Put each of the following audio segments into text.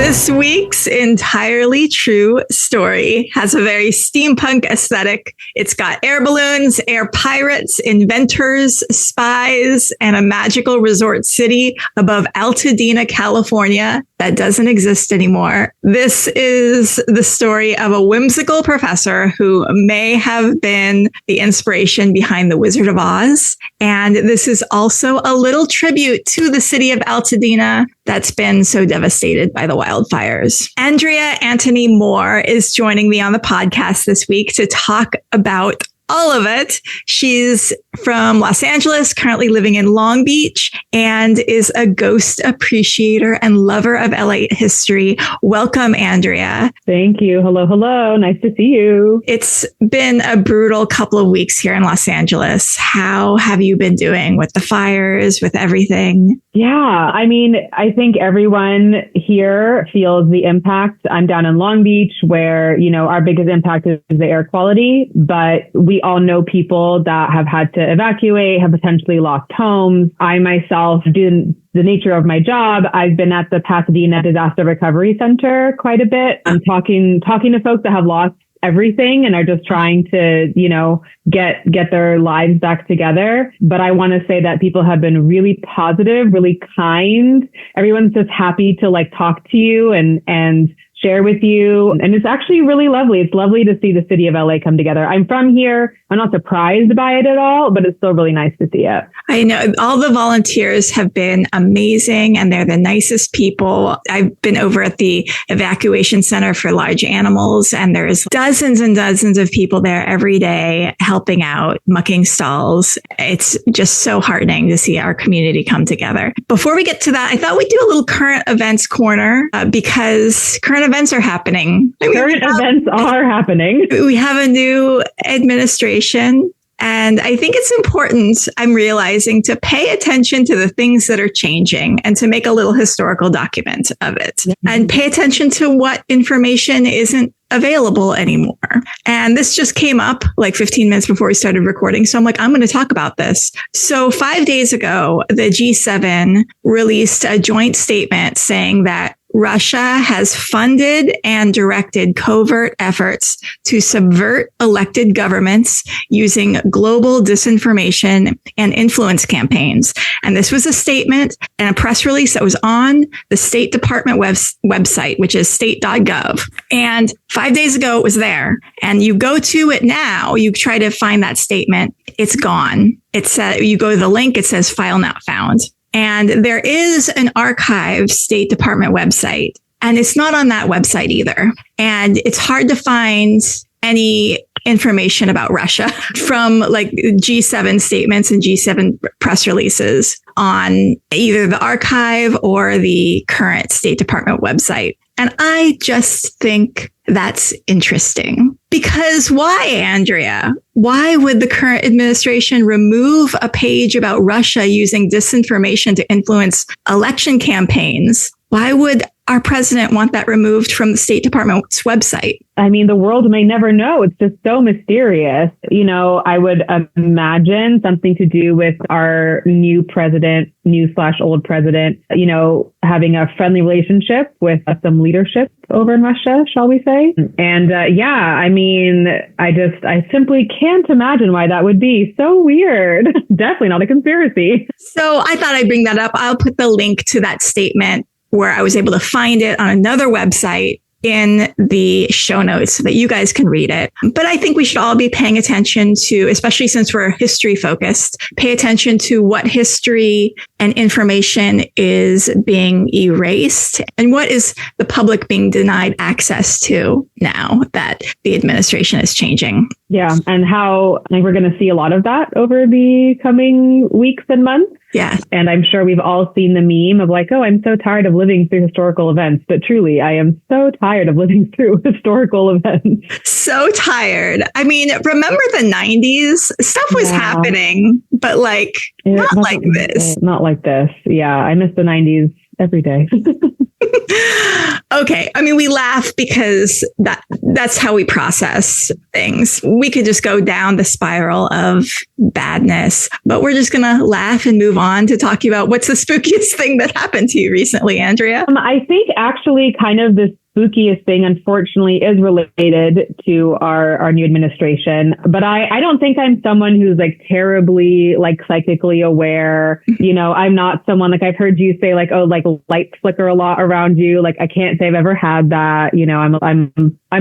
This week's entirely true story has a very steampunk aesthetic. It's got air balloons, air pirates, inventors, spies, and a magical resort city above Altadena, California that doesn't exist anymore. This is the story of a whimsical professor who may have been the inspiration behind The Wizard of Oz. And this is also a little tribute to the city of Altadena that's been so devastated by the wildfires. Andrea Antony-Morr is joining me on the podcast this week to talk about all of it. She's from Los Angeles, currently living in Long Beach, and is a ghost appreciator and lover of LA history. Welcome, Andrea. Thank you. Hello, hello. Nice to see you. It's been a brutal couple of weeks here in Los Angeles. How have you been doing with the fires, with everything? Yeah, I mean, I think everyone here feels the impact. I'm down in Long Beach where, our biggest impact is the air quality, but we all know people that have had to evacuate, have potentially lost homes. I myself, due to the nature of my job, I've been at the Pasadena Disaster Recovery Center quite a bit. I'm talking to folks that have lost everything and are just trying to, get their lives back together. But I want to say that people have been really positive, really kind. Everyone's just happy to talk to you and share with you. And it's actually really lovely. It's lovely to see the city of LA come together. I'm from here. I'm not surprised by it at all, but it's still really nice to see it. I know all the volunteers have been amazing and they're the nicest people. I've been over at the evacuation center for large animals and there's dozens and dozens of people there every day helping out, mucking stalls. It's just so heartening to see our community come together. Before we get to that, I thought we'd do a little current events corner because current events are happening. Current events are happening. We have a new administration. And I think it's important, I'm realizing, to pay attention to the things that are changing and to make a little historical document of it and pay attention to what information isn't available anymore. And this just came up 15 minutes before we started recording. So I'm I'm going to talk about this. So 5 days ago, the G7 released a joint statement saying that Russia has funded and directed covert efforts to subvert elected governments using global disinformation and influence campaigns. And this was a statement and a press release that was on the State Department website, which is state.gov. And 5 days ago, it was there. And you go to it now, you try to find that statement. It's gone. You go to the link, it says file not found. And there is an archived State Department website, and it's not on that website either. And it's hard to find any information about Russia from G7 statements and G7 press releases on either the archive or the current State Department website. And I just think that's interesting. Because why, Andrea? Why would the current administration remove a page about Russia using disinformation to influence election campaigns? Why would our president want that removed from the State Department's website? I mean, the world may never know. It's just so mysterious. I would imagine something to do with our new president, new/old president, having a friendly relationship with some leadership over in Russia, shall we say? And I simply can't imagine why that would be so weird. Definitely not a conspiracy. So I thought I'd bring that up. I'll put the link to that statement where I was able to find it on another website in the show notes so that you guys can read it. But I think we should all be paying attention to, especially since we're history focused, pay attention to what history and information is being erased and what is the public being denied access to now that the administration is changing. Yeah. And how we're going to see a lot of that over the coming weeks and months. Yeah. And I'm sure we've all seen the meme of I'm so tired of living through historical events. But truly, I am so tired of living through historical events. So tired. I mean, remember the 90s? Stuff was happening, but not like this. Not like this. Yeah. I miss the 90s every day. Okay. I mean, we laugh because that that's how we process things. We could just go down the spiral of badness, but we're just going to laugh and move on to talking about what's the spookiest thing that happened to you recently, Andrea. I think actually kind of this spookiest thing, unfortunately, is related to our new administration. But I don't think I'm someone who's like terribly like psychically aware. You know, I'm not someone like I've heard you say like, oh, like lights flicker a lot around you. Like I can't say I've ever had that. You know, I'm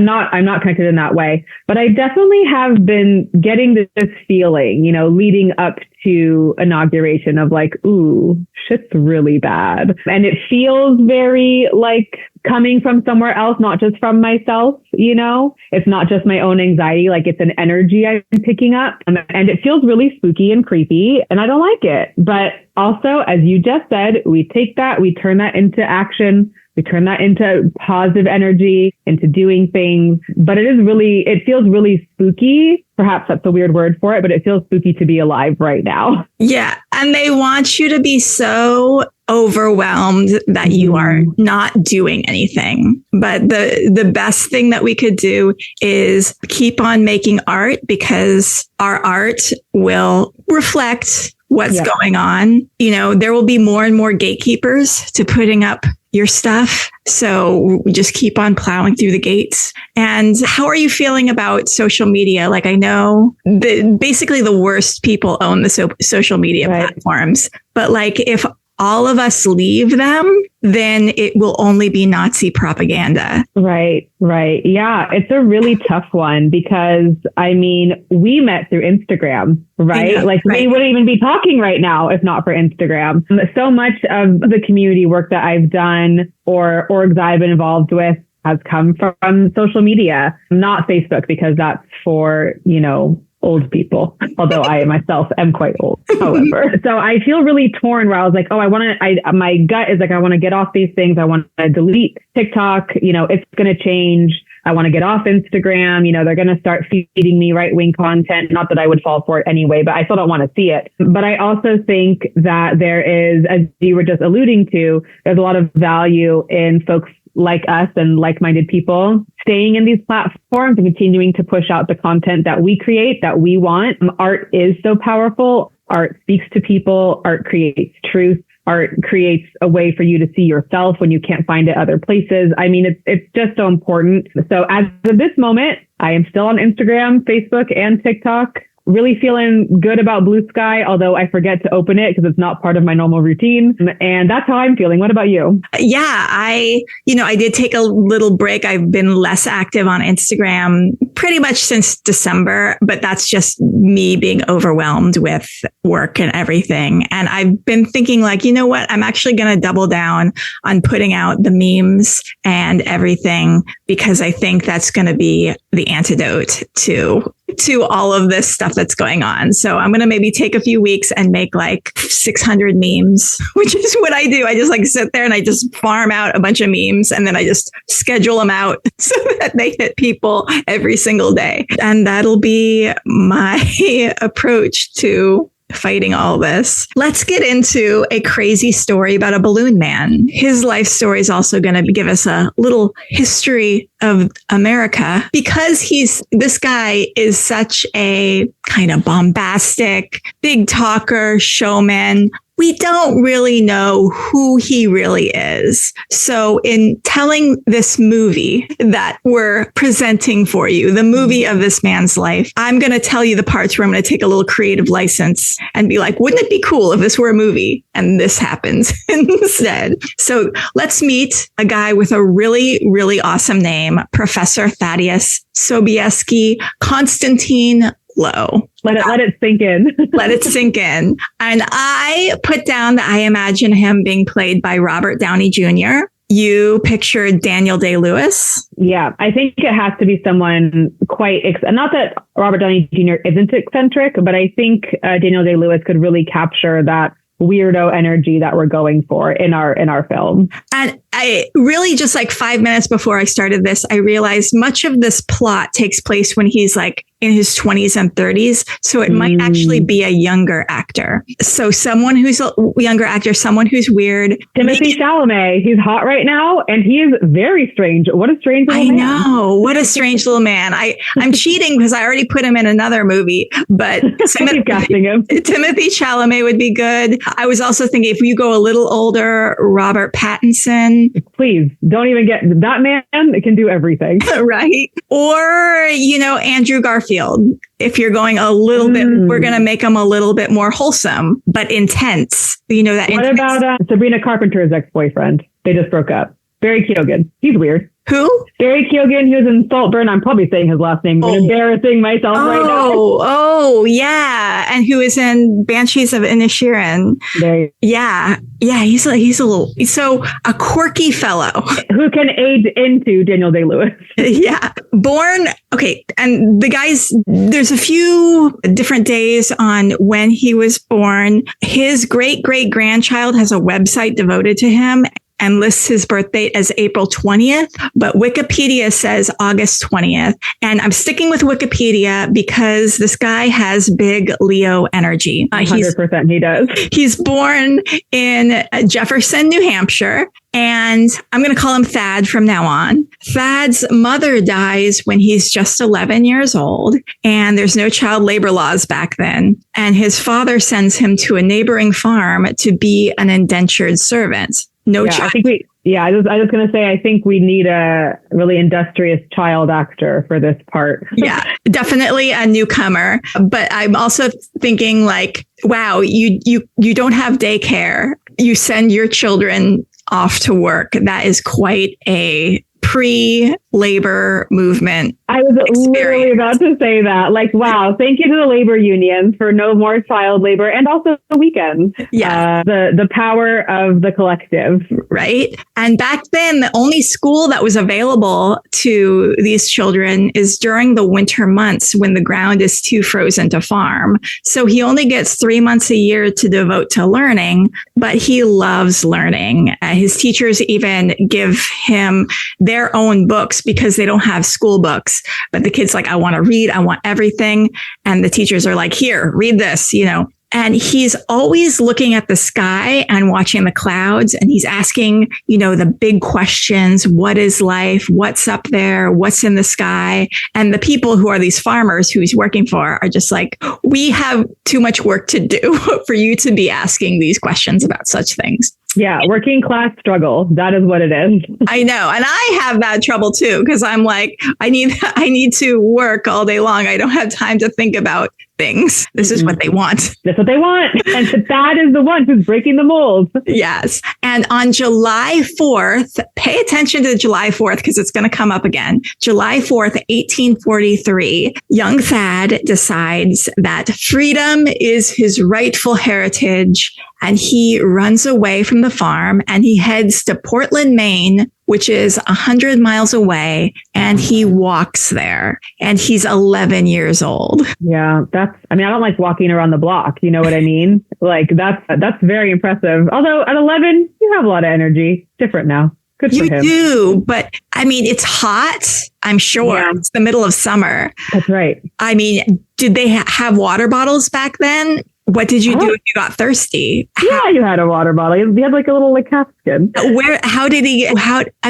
not connected in that way. But I definitely have been getting this feeling, you know, leading up to inauguration of like, ooh, shit's really bad. And it feels very like coming from somewhere else, not just from myself, you know? It's not just my own anxiety, like it's an energy I'm picking up. And it feels really spooky and creepy, and I don't like it. But also, as you just said, we take that, we turn that into action. We turn that into positive energy, into doing things. But it feels really spooky. Perhaps that's a weird word for it, but it feels spooky to be alive right now. Yeah. And they want you to be so overwhelmed that you are not doing anything. But the best thing that we could do is keep on making art, because our art will reflect what's going on. You know, there will be more and more gatekeepers to putting up your stuff. So we just keep on plowing through the gates. And how are you feeling about social media? Like, I know basically the worst people own the social media platforms, but like if all of us leave them, then it will only be Nazi propaganda. Right. Yeah. It's a really tough one because, I mean, we met through Instagram, right? We wouldn't even be talking right now if not for Instagram. So much of the community work that I've done or orgs I've been involved with has come from social media, not Facebook, because that's for, you know, old people, although I myself am quite old, however. So I feel really torn where I was like, oh, my gut is like, I want to get off these things. I want to delete TikTok. You know, it's going to change. I want to get off Instagram. You know, they're going to start feeding me right-wing content. Not that I would fall for it anyway, but I still don't want to see it. But I also think that there is, as you were just alluding to, there's a lot of value in folks like us and like-minded people staying in these platforms and continuing to push out the content that we create, that we want. Art is so powerful. Art speaks to people. Art creates truth. Art creates a way for you to see yourself when you can't find it other places. I mean, it's just so important. So as of this moment, I am still on Instagram, Facebook, and TikTok. Really feeling good about Blue Sky, although I forget to open it because it's not part of my normal routine. And that's how I'm feeling. What about you? Yeah, I did take a little break. I've been less active on Instagram pretty much since December, but that's just me being overwhelmed with work and everything. And I've been thinking like, you know what? I'm actually going to double down on putting out the memes and everything, because I think that's going to be the antidote to all of this stuff that's going on. So I'm going to maybe take a few weeks and make like 600 memes, which is what I do. I just like sit there and I just farm out a bunch of memes, and then I just schedule them out so that they hit people every single day. And that'll be my approach to fighting all this. Let's get into a crazy story about a balloon man. His life story is also going to give us a little history of America, because this guy is such a kind of bombastic, big talker, showman. We don't really know who he really is. So in telling this movie that we're presenting for you, the movie of this man's life, I'm going to tell you the parts where I'm going to take a little creative license and be like, wouldn't it be cool if this were a movie and this happens instead? So let's meet a guy with a really, really awesome name, Professor Thaddeus Lowe. Let it sink in. Let it sink in. And I put down that I imagine him being played by Robert Downey Jr. You pictured Daniel Day-Lewis. Yeah, I think it has to be someone quite, not that Robert Downey Jr. isn't eccentric, but I think Daniel Day-Lewis could really capture that weirdo energy that we're going for in our film. And I really, just like 5 minutes before I started this, I realized much of this plot takes place when he's like in his 20s and 30s. So it might actually be a younger actor. So someone who's a younger actor, someone who's weird. Timothy Chalamet, he's hot right now and he is very strange. What a strange little man. I know. What a strange little man. I'm cheating because I already put him in another movie, but casting him. Timothy Chalamet would be good. I was also thinking if you go a little older, Robert Pattinson. Please don't even get that man can do everything. Right. Or, Andrew Garfield. If you're going a little bit, we're going to make him a little bit more wholesome, but intense. What about Sabrina Carpenter's ex-boyfriend? They just broke up. Barry Keoghan. He's weird. Who? Barry Keoghan. He was in Saltburn. I'm probably saying his last name. I'm embarrassing myself right now. Oh, yeah. And who is in Banshees of Inisherin. Yeah. He's a quirky fellow. Who can age into Daniel Day-Lewis. Yeah. Born. Okay. And the guys, there's a few different days on when he was born. His great-great-grandchild has a website devoted to him and lists his birth date as April 20th, but Wikipedia says August 20th. And I'm sticking with Wikipedia because this guy has big Leo energy. 100% he does. He's born in Jefferson, New Hampshire. And I'm going to call him Thad from now on. Thad's mother dies when he's just 11 years old, and there's no child labor laws back then. And his father sends him to a neighboring farm to be an indentured servant. I was going to say, I think we need a really industrious child actor for this part. Yeah, definitely a newcomer. But I'm also thinking wow, you don't have daycare. You send your children off to work. That is quite a pre-labor movement. I was literally about to say that. Wow, thank you to the labor unions for no more child labor and also the weekends. Yeah. The power of the collective. Right. And back then, the only school that was available to these children is during the winter months when the ground is too frozen to farm. So he only gets 3 months a year to devote to learning, but he loves learning. His teachers even give him their own books because they don't have school books. But the kid's I want to read. I want everything. And the teachers are here, read this, And he's always looking at the sky and watching the clouds. And he's asking, the big questions. What is life? What's up there? What's in the sky? And the people who are these farmers who he's working for are just we have too much work to do for you to be asking these questions about such things. Yeah, working class struggle. That is what it is. I know. And I have that trouble too, because I'm I need to work all day long. I don't have time to think about things. This is what they want. That's what they want. And that is the one who's breaking the mold. Yes. And on July 4th, pay attention to July 4th because it's going to come up again. July 4th, 1843, young Thad decides that freedom is his rightful heritage. And he runs away from the farm and he heads to Portland, Maine, which is 100 miles away. And he walks there and he's 11 years old. Yeah, I don't like walking around the block. You know what I mean? That's very impressive. Although at 11, you have a lot of energy. Different now. Good for him. You do, but it's hot. I'm sure it's the middle of summer. That's right. Did they have water bottles back then? What did you do if you got thirsty? Yeah, you had a water bottle. You had a little napkin.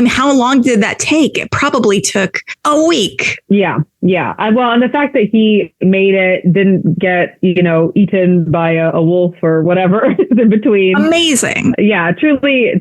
How long did that take? It probably took a week. Yeah. And the fact that he made it, didn't get, eaten by a wolf or whatever in between. Amazing. Yeah, truly,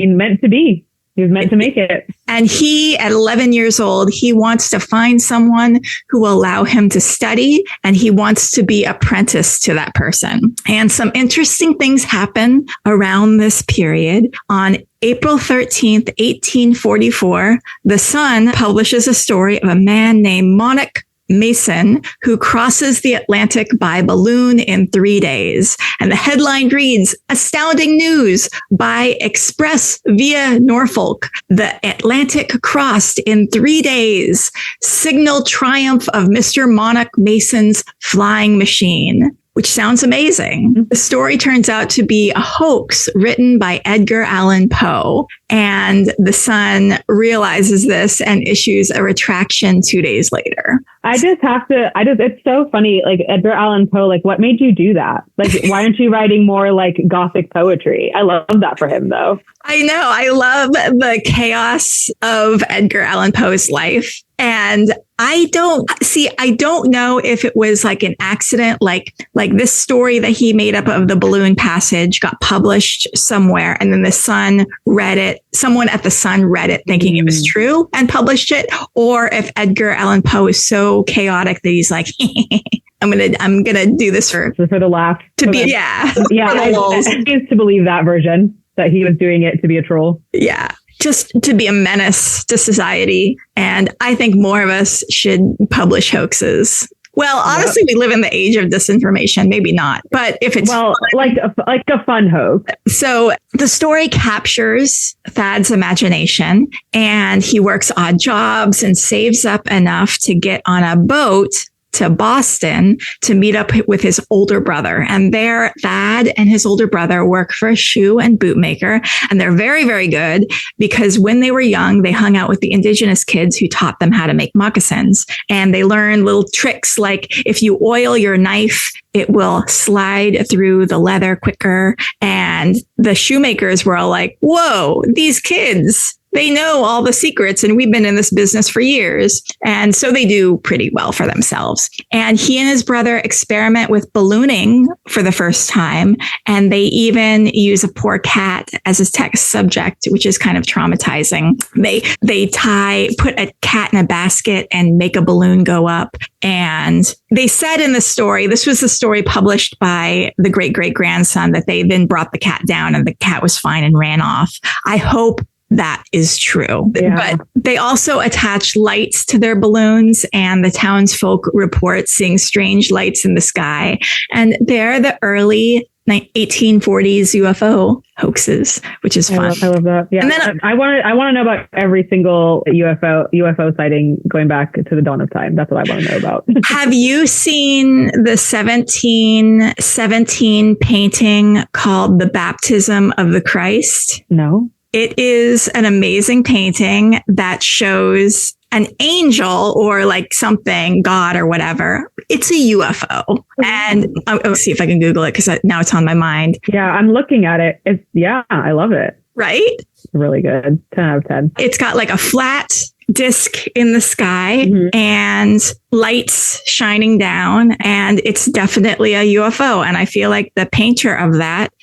meant to be. He was meant to make it. And he, at 11 years old, he wants to find someone who will allow him to study, and he wants to be apprenticed to that person. And some interesting things happen around this period. On April 13th, 1844, The Sun publishes a story of a man named Monarch Mason who crosses the Atlantic by balloon in 3 days. And the headline reads, "Astounding news by express via Norfolk. The Atlantic crossed in 3 days. Signal triumph of Mr. Monarch Mason's flying machine." which sounds amazing. The story turns out to be a hoax written by Edgar Allan Poe. And the Sun realizes this and issues a retraction 2 days later. It's so funny. Like Edgar Allan Poe, like what made you do that? Like, why aren't you writing more like Gothic poetry? I love that for him though. I know. I love the chaos of Edgar Allan Poe's life. And I don't know if it was like an accident, like this story that he made up of the balloon passage got published somewhere. And then the Sun read it. Someone at the Sun read it thinking it was true and published it. Or if Edgar Allan Poe is so chaotic that he's like, I'm gonna do this for the laugh. Yeah. I used to believe that version, that he was doing it to be a troll. Yeah. Just to be a menace to society. And I think more of us should publish hoaxes. Well, honestly, we live in the age of disinformation. Maybe not. But if it's like a fun hoax. So the story captures Thad's imagination, and he works odd jobs and saves up enough to get on a boat to Boston to meet up with his older brother. And there, Thad and his older brother work for a shoe and boot maker. And they're very, very good because when they were young, they hung out with the indigenous kids who taught them how to make moccasins. And they learned little tricks like if you oil your knife, it will slide through the leather quicker. And the shoemakers were all like, whoa, these kids, they know all the secrets and we've been in this business for years. And so they do pretty well for themselves. And he and his brother experiment with ballooning for the first time. And they even use a poor cat as a text subject, which is kind of traumatizing. They put a cat in a basket and make a balloon go up. And they said in the story, this was the story published by the great-great-grandson, that they then brought the cat down and the cat was fine and ran off. I hope that is true. Yeah. But they also attach lights to their balloons, and the townsfolk report seeing strange lights in the sky. And they're the early 1840s UFO hoaxes, which is fun. I love that. Yeah. And then I want to know about every single UFO sighting going back to the dawn of time. That's what I want to know about. Have you seen the 1717 painting called The Baptism of the Christ? No. It is an amazing painting that shows an angel or like something, God or whatever. It's a UFO. And I'll see if I can Google it because now it's on my mind. Yeah, I'm looking at it. I love it. Right? It's really good. 10 out of 10. It's got like a flat disc in the sky and lights shining down. And it's definitely a UFO. And I feel like the painter of that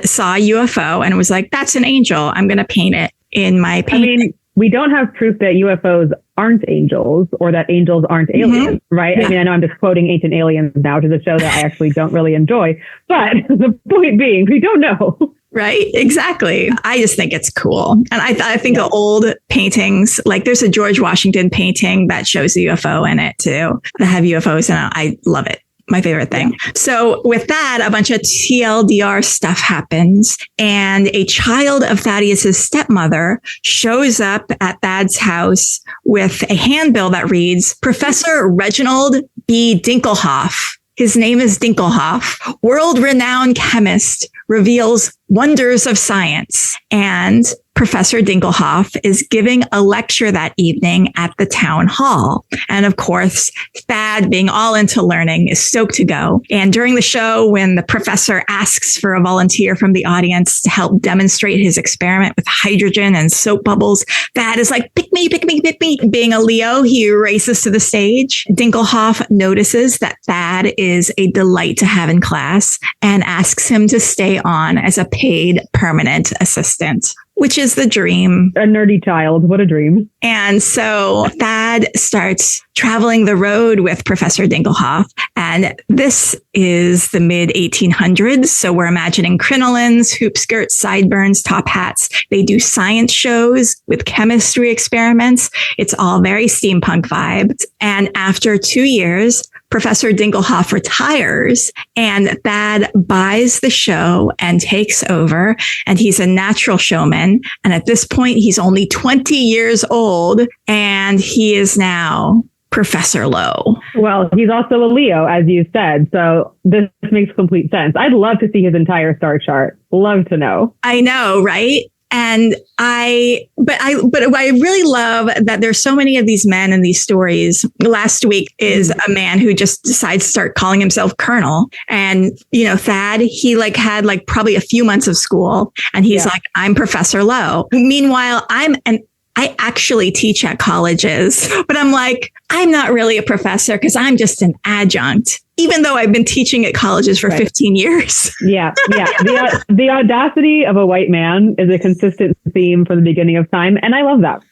saw a UFO and was like, that's an angel. I'm going to paint it in my painting. I mean, we don't have proof that UFOs aren't angels or that angels aren't aliens, right? Yeah. I mean, I know I'm just quoting Ancient Aliens now to the show that I actually don't really enjoy, but the point being, we don't know. Right. Exactly. I just think it's cool. And I think the old paintings, like there's a George Washington painting that shows a UFO in it too, that have UFOs in it. I love it. My favorite thing. So with that, a bunch of TLDR stuff happens, and a child of Thaddeus's stepmother shows up at Thad's house with a handbill that reads, Professor Reginald B. Dinkelhoff. His name is Dinkelhoff, world-renowned chemist, reveals wonders of science. And Professor Dinkelhoff is giving a lecture that evening at the town hall. And of course, Thad, being all into learning, is stoked to go. And during the show, when the professor asks for a volunteer from the audience to help demonstrate his experiment with hydrogen and soap bubbles, Thad is like, pick me, pick me, pick me. Being a Leo, he races to the stage. Dinkelhoff notices that Thad is a delight to have in class and asks him to stay on as a paid permanent assistant, which is the dream. A nerdy child. What a dream. And so Thad starts traveling the road with Professor Dinkelhoff. And this is the mid 1800s. So we're imagining crinolines, hoop skirts, sideburns, top hats. They do science shows with chemistry experiments. It's all very steampunk vibes. And after 2 years, Professor Dinkelhoff retires and Thad buys the show and takes over, and he's a natural showman. And at this point, he's only 20 years old, and he is now Professor Lowe? Well, he's also a Leo, as you said. So this makes complete sense. I'd love to see his entire star chart. Love to know. I know, right? And I really love that there's so many of these men in these stories. Last week is a man who just decides to start calling himself Colonel. And, Thad, he had probably a few months of school, and he's like, I'm Professor Lowe. Meanwhile, I actually teach at colleges, but I'm like, I'm not really a professor because I'm just an adjunct, even though I've been teaching at colleges for 15 years. Yeah. The audacity of a white man is a consistent theme from the beginning of time. And I love that.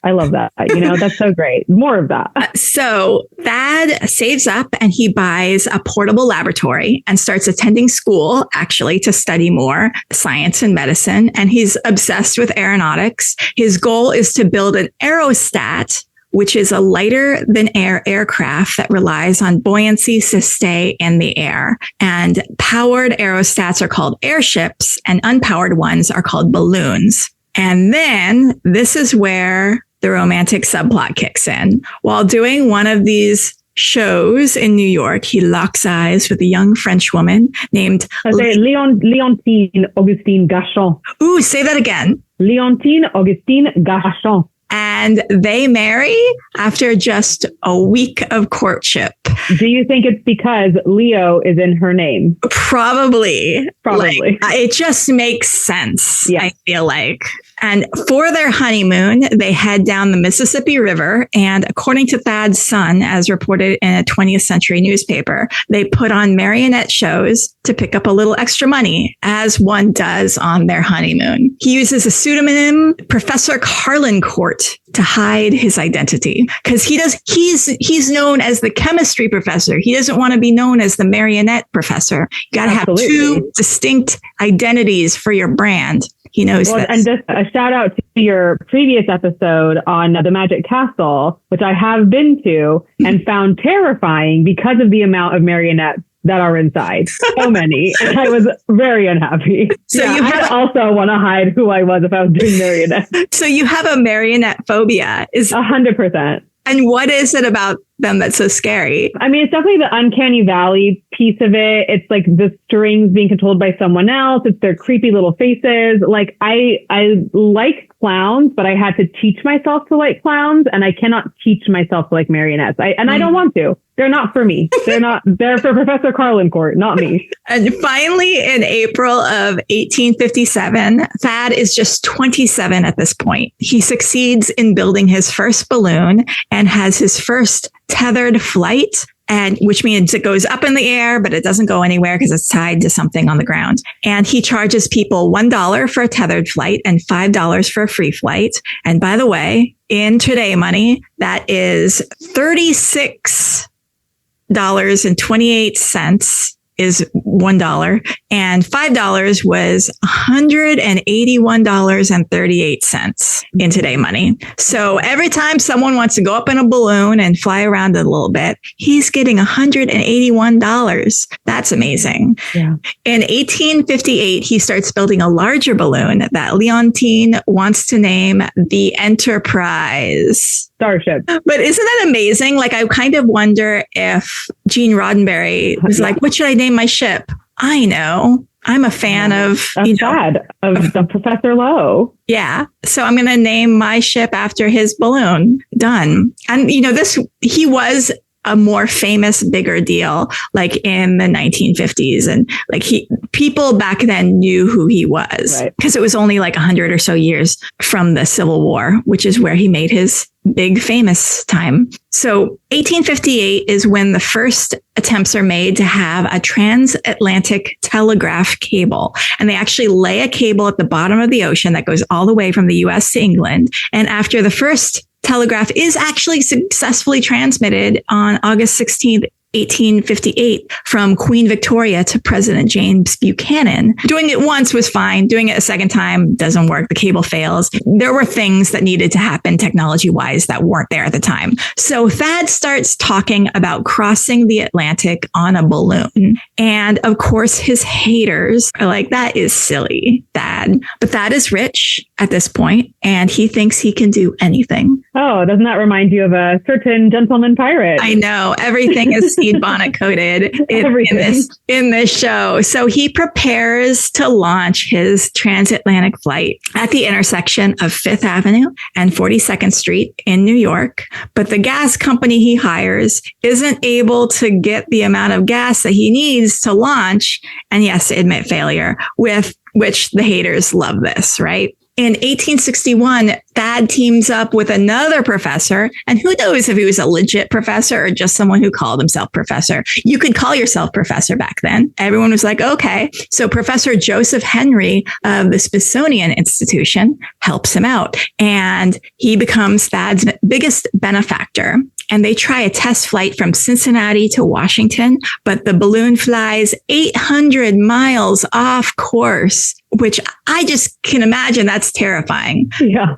That's so great. More of that. So Thad saves up and he buys a portable laboratory and starts attending school, actually, to study more science and medicine. And he's obsessed with aeronautics. His goal is to build an aerostat, which is a lighter than air aircraft that relies on buoyancy to stay in the air. And powered aerostats are called airships, and unpowered ones are called balloons. And then this is where the romantic subplot kicks in. While doing one of these shows in New York, he locks eyes with a young French woman named Leontine Augustine Gachon. Ooh, say that again. Leontine Augustine Gachon. And they marry after just a week of courtship. Do you think it's because Leo is in her name? Probably. It just makes sense, I feel like. And for their honeymoon, they head down the Mississippi River. And according to Thad's son, as reported in a 20th century newspaper, they put on marionette shows to pick up a little extra money, as one does on their honeymoon. He uses a pseudonym, Professor Carlincourt, to hide his identity, because he's known as the chemistry professor. He doesn't want to be known as the marionette professor. You got to have two distinct identities for your brand. He knows this. And just a shout out to your previous episode on the Magic Castle, which I have been to and found terrifying because of the amount of marionettes that are inside. So many. And I was very unhappy. So I also want to hide who I was if I was doing marionettes. So you have a marionette phobia. 100%. And what is it about them that's so scary? I mean, it's definitely the uncanny valley piece of it. It's like the strings being controlled by someone else. It's their creepy little faces. Like I like clowns, but I had to teach myself to like clowns, and I cannot teach myself to like marionettes. I don't want to. They're not for me. They're for Professor Carlincourt, not me. And finally, in April of 1857, Thad is just 27 at this point. He succeeds in building his first balloon and has his first tethered flight, and which means it goes up in the air, but it doesn't go anywhere because it's tied to something on the ground. And he charges people $1 for a tethered flight and $5 for a free flight. And by the way, in today money, that is $36.28 is $1, and $5 was $181.38 in today money. So every time someone wants to go up in a balloon and fly around it a little bit, he's getting $181. That's amazing. Yeah. In 1858, he starts building a larger balloon that Leontine wants to name the Enterprise. Starship. But isn't that amazing? Like, I kind of wonder if Gene Roddenberry was like, what should I name my ship? I know. I'm a fan of the Professor Lowe. Yeah. So I'm going to name my ship after his balloon. Done. And, he was a more famous, bigger deal, like in the 1950s. And like people back then knew who he was, because it was only like 100 or so years from the Civil War, which is where he made his big famous time. So 1858 is when the first attempts are made to have a transatlantic telegraph cable. And they actually lay a cable at the bottom of the ocean that goes all the way from the US to England. And after the first telegraph is actually successfully transmitted on August 16th, 1858 from Queen Victoria to President James Buchanan. Doing it once was fine. Doing it a second time doesn't work. The cable fails. There were things that needed to happen technology-wise that weren't there at the time. So Thad starts talking about crossing the Atlantic on a balloon. And of course, his haters are like, that is silly, Thad. But Thad is rich at this point, and he thinks he can do anything. Oh, doesn't that remind you of a certain gentleman pirate? I know. Everything is seed bonnet coated in this show. So he prepares to launch his transatlantic flight at the intersection of Fifth Avenue and 42nd Street in New York. But the gas company he hires isn't able to get the amount of gas that he needs to launch. And he has to admit failure, with which the haters love this, right? In 1861, Thad teams up with another professor, and who knows if he was a legit professor or just someone who called himself professor. You could call yourself professor back then. Everyone was like, okay. So Professor Joseph Henry of the Smithsonian Institution helps him out, and he becomes Thad's biggest benefactor. And they try a test flight from Cincinnati to Washington, but the balloon flies 800 miles off course, which I just can imagine that's terrifying. Yeah.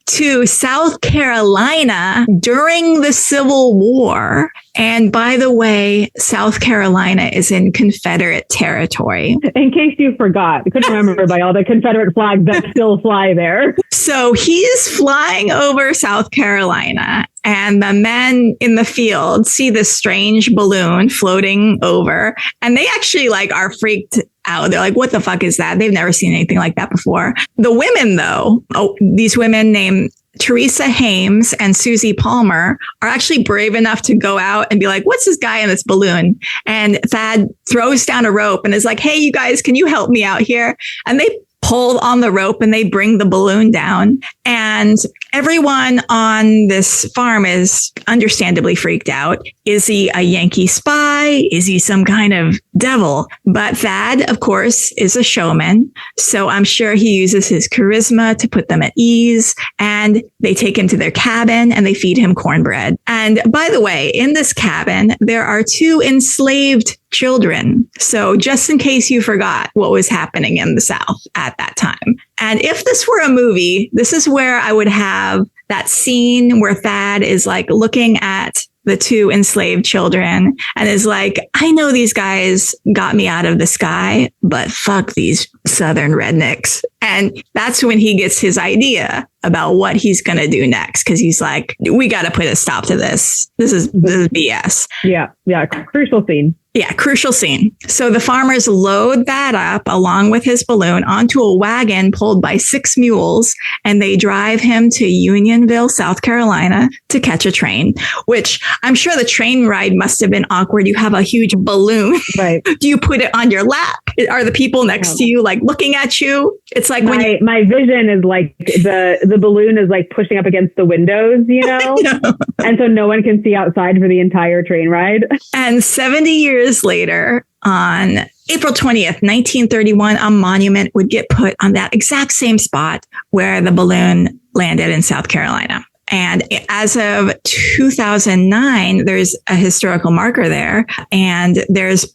To South Carolina during the Civil War. And by the way, South Carolina is in Confederate territory. In case you forgot, I couldn't remember by all the Confederate flags that still fly there. So he's flying over South Carolina, and the men in the field see this strange balloon floating over, and they actually are freaked out. They're like, what the fuck is that? They've never seen anything like that before. The women, though, these women named Teresa Hames and Susie Palmer are actually brave enough to go out and be like, what's this guy in this balloon? And Thad throws down a rope and is like, hey, you guys, can you help me out here? And they pull on the rope and they bring the balloon down. And everyone on this farm is understandably freaked out. Is he a Yankee spy? Is he some kind of devil? But Thad, of course, is a showman. So I'm sure he uses his charisma to put them at ease. And they take him to their cabin and they feed him cornbread. And by the way, in this cabin, there are 2 enslaved children. So just in case you forgot what was happening in the South at that time. And if this were a movie, this is where I would have that scene where Thad is looking at the 2 enslaved children and is like, I know these guys got me out of the sky, but fuck these Southern rednecks. And that's when he gets his idea about what he's going to do next. Cause he's like, we got to put a stop to this. This is BS. Yeah. Yeah. Crucial scene. Yeah, crucial scene. So the farmers load that up along with his balloon onto a wagon pulled by 6 mules, and they drive him to Unionville, South Carolina to catch a train, which I'm sure the train ride must have been awkward. You have a huge balloon. Right. Do you put it on your lap? Are the people next to you looking at you? It's like my vision is the balloon is pushing up against the windows, and so no one can see outside for the entire train ride. And 70 years later, on April 20th, 1931, a monument would get put on that exact same spot where the balloon landed in South Carolina. And as of 2009, there's a historical marker there, and there's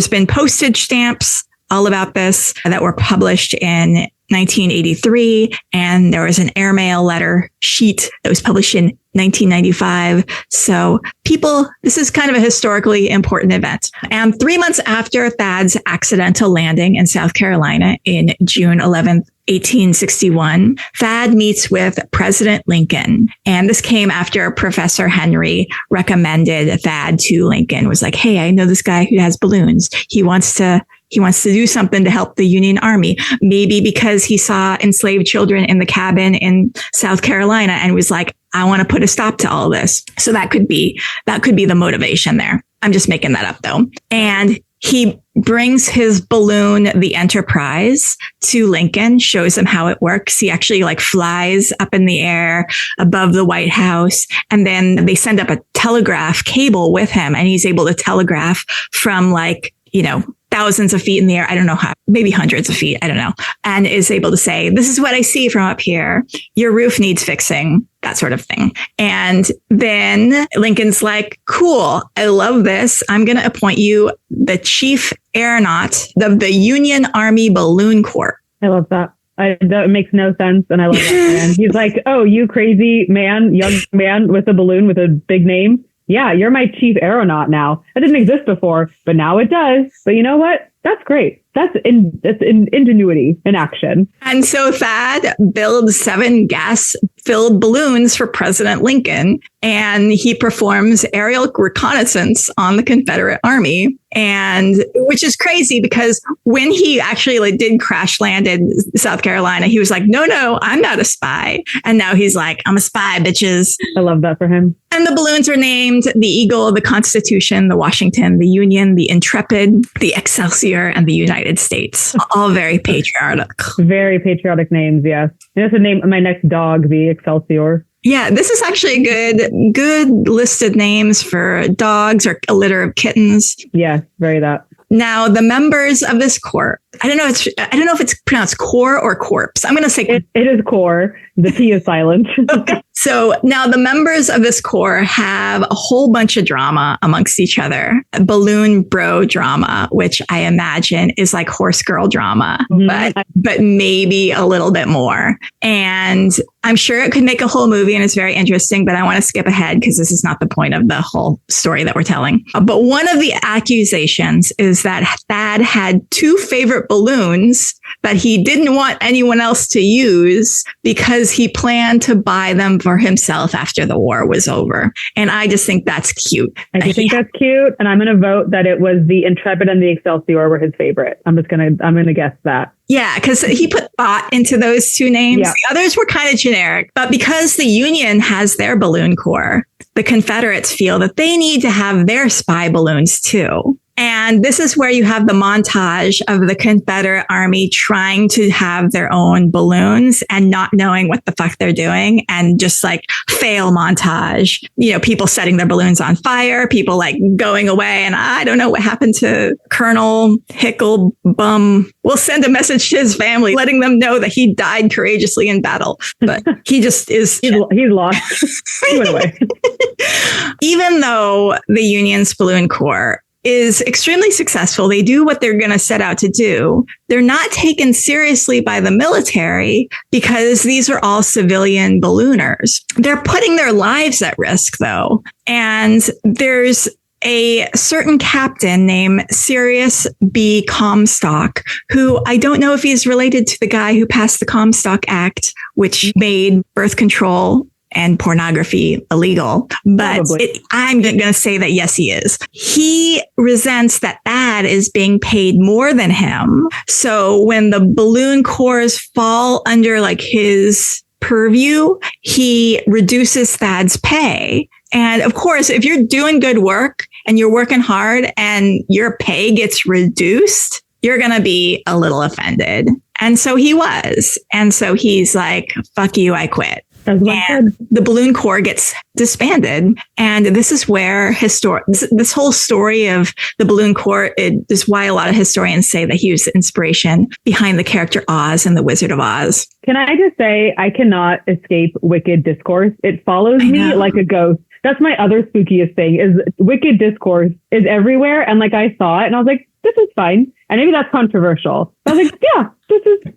been postage stamps all about this that were published in 1983. And there was an airmail letter sheet that was published in 1995. So this is kind of a historically important event. And 3 months after Thad's accidental landing in South Carolina in June 11th, 1861, Thad meets with President Lincoln. And this came after Professor Henry recommended Thad to Lincoln, was like, hey, I know this guy who has balloons. He wants to do something to help the Union Army, maybe because he saw enslaved children in the cabin in South Carolina and was like, I want to put a stop to all this. So that could be the motivation there. I'm just making that up though. And he brings his balloon, the Enterprise, to Lincoln, shows him how it works. He actually flies up in the air above the White House. And then they send up a telegraph cable with him, and he's able to telegraph from thousands of feet in the air. I don't know how, maybe hundreds of feet. I don't know. And is able to say, this is what I see from up here. Your roof needs fixing, that sort of thing. And then Lincoln's like, cool, I love this. I'm going to appoint you the chief aeronaut of the Union Army Balloon Corps. I love that. That makes no sense. And I love that man. He's like, oh, you crazy man, young man with a balloon with a big name. Yeah, you're my chief aeronaut now. That didn't exist before, but now it does. But you know what? That's great. That's ingenuity in action. And so Thad builds 7 gas-filled balloons for President Lincoln, and he performs aerial reconnaissance on the Confederate Army. And which is crazy because when he actually did crash land in South Carolina, he was like, no, I'm not a spy. And now he's like, I'm a spy, bitches. I love that for him. And the balloons are named the Eagle, the Constitution, the Washington, the Union, the Intrepid, the Excelsior, and the United States. All very patriotic. Very patriotic names, yes. And that's the name of my next dog, the Excelsior. Yeah, this is actually good listed names for dogs or a litter of kittens. Yeah, very that. Now, the members of this corps, I don't know if it's pronounced corps or corpse. I'm going to say it is corps. The T is silent. Okay. So now the members of this corps have a whole bunch of drama amongst each other. Balloon bro drama, which I imagine is like horse girl drama, but maybe a little bit more. And I'm sure it could make a whole movie and it's very interesting, but I want to skip ahead because this is not the point of the whole story that we're telling. But one of the accusations is that Thad had 2 favorite balloons that he didn't want anyone else to use because he planned to buy them for himself after the war was over. And I just think that's cute. I think that's cute. And I'm going to vote that it was the Intrepid and the Excelsior were his favorite. I'm going to guess that. Yeah, because he put thought into those 2 names. Yeah. The others were kind of generic. But because the Union has their balloon corps, the Confederates feel that they need to have their spy balloons too. And this is where you have the montage of the Confederate Army trying to have their own balloons and not knowing what the fuck they're doing, and just like fail montage. You know, people setting their balloons on fire, people like going away. And I don't know what happened to Colonel Hicklebum. We'll send a message to his family, letting them know that he died courageously in battle. But he just is. He's lost. He went away. Even though the Union's Balloon Corps is extremely successful, they do what they're going to set out to do. They're not taken seriously by the military because these are all civilian ballooners. They're putting their lives at risk, though. And there's a certain captain named Sirius B. Comstock, who I don't know if he's related to the guy who passed the Comstock Act, which made birth control and pornography illegal. But I'm going to say that, yes, he is. He resents that Thad is being paid more than him. So when the balloon corps fall under like his purview, he reduces Thad's pay. And of course, if you're doing good work and you're working hard and your pay gets reduced, you're going to be a little offended. And so he was. And so he's like, fuck you, I quit. And the Balloon Corps gets disbanded. And this is where this whole story of the Balloon Corps is why a lot of historians say that he was the inspiration behind the character Oz and the Wizard of Oz. Can I just say, I cannot escape wicked discourse. It follows me like a ghost. That's my other spookiest thing, is wicked discourse is everywhere. And like I saw it and I was like, this is fine. And maybe that's controversial. But I was like, yeah,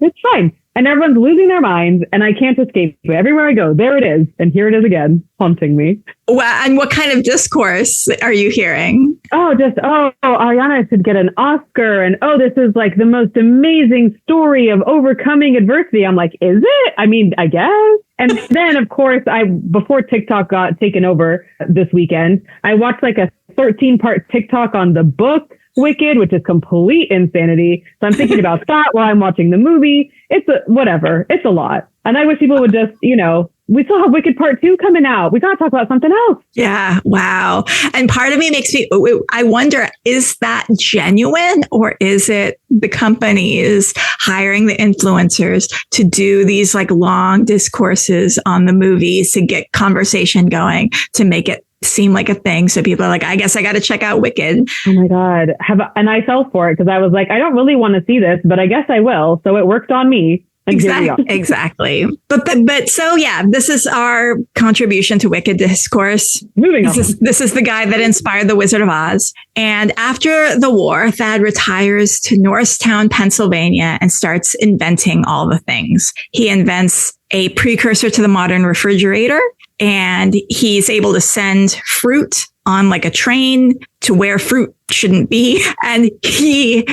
it's fine. And everyone's losing their minds and I can't escape it. Everywhere I go, there it is. And here it is again, haunting me. Well, and what kind of discourse are you hearing? Ariana should get an Oscar. And this is like the most amazing story of overcoming adversity. I'm like, is it? I mean, I guess. And then, of course, before TikTok got taken over this weekend, I watched like a 13-part TikTok on the book Wicked, which is complete insanity. So I'm thinking about that while I'm watching the movie. It's a lot. And I wish people would just, we still have Wicked Part 2 coming out. We got to talk about something else. Yeah. Wow. And part of me makes me, I wonder, is that genuine, or is it the companies hiring the influencers to do these like long discourses on the movies to get conversation going, to make it seem like a thing. So people are like, I guess I got to check out Wicked. Oh my God. And I fell for it because I was like, I don't really want to see this, but I guess I will. So it worked on me. Exactly. But so yeah, this is our contribution to Wicked discourse. Moving on. This is the guy that inspired The Wizard of Oz. And after the war, Thad retires to Norristown, Pennsylvania, and starts inventing all the things. He invents a precursor to the modern refrigerator, and he's able to send fruit on like a train to where fruit shouldn't be. And he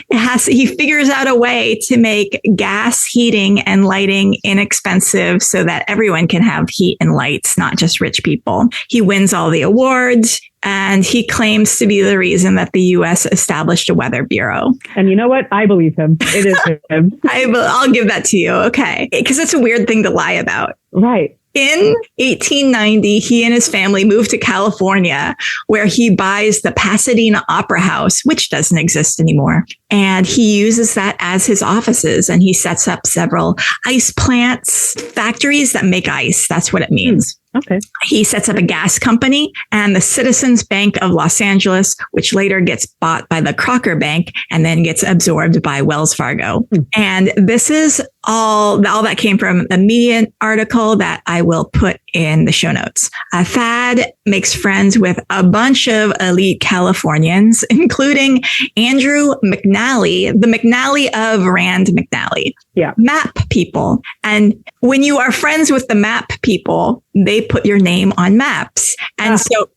figures out a way to make gas heating and lighting inexpensive so that everyone can have heat and lights, not just rich people. He wins all the awards, and he claims to be the reason that the U.S. established a weather bureau. And you know what? I believe him. It is him. I'll give that to you. Okay. Because it's a weird thing to lie about. Right. In 1890, he and his family moved to California, where he buys the Pasadena Opera House, which doesn't exist anymore. And he uses that as his offices, and he sets up several ice plants, factories that make ice. That's what it means. Okay. He sets up a gas company and the Citizens Bank of Los Angeles, which later gets bought by the Crocker Bank and then gets absorbed by Wells Fargo. And this is all that came from a Medium article that I will put in the show notes. Thad makes friends with a bunch of elite Californians, including Andrew McNally, the McNally of Rand McNally. Yeah. Map people. And when you are friends with the map people, they put your name on maps. And so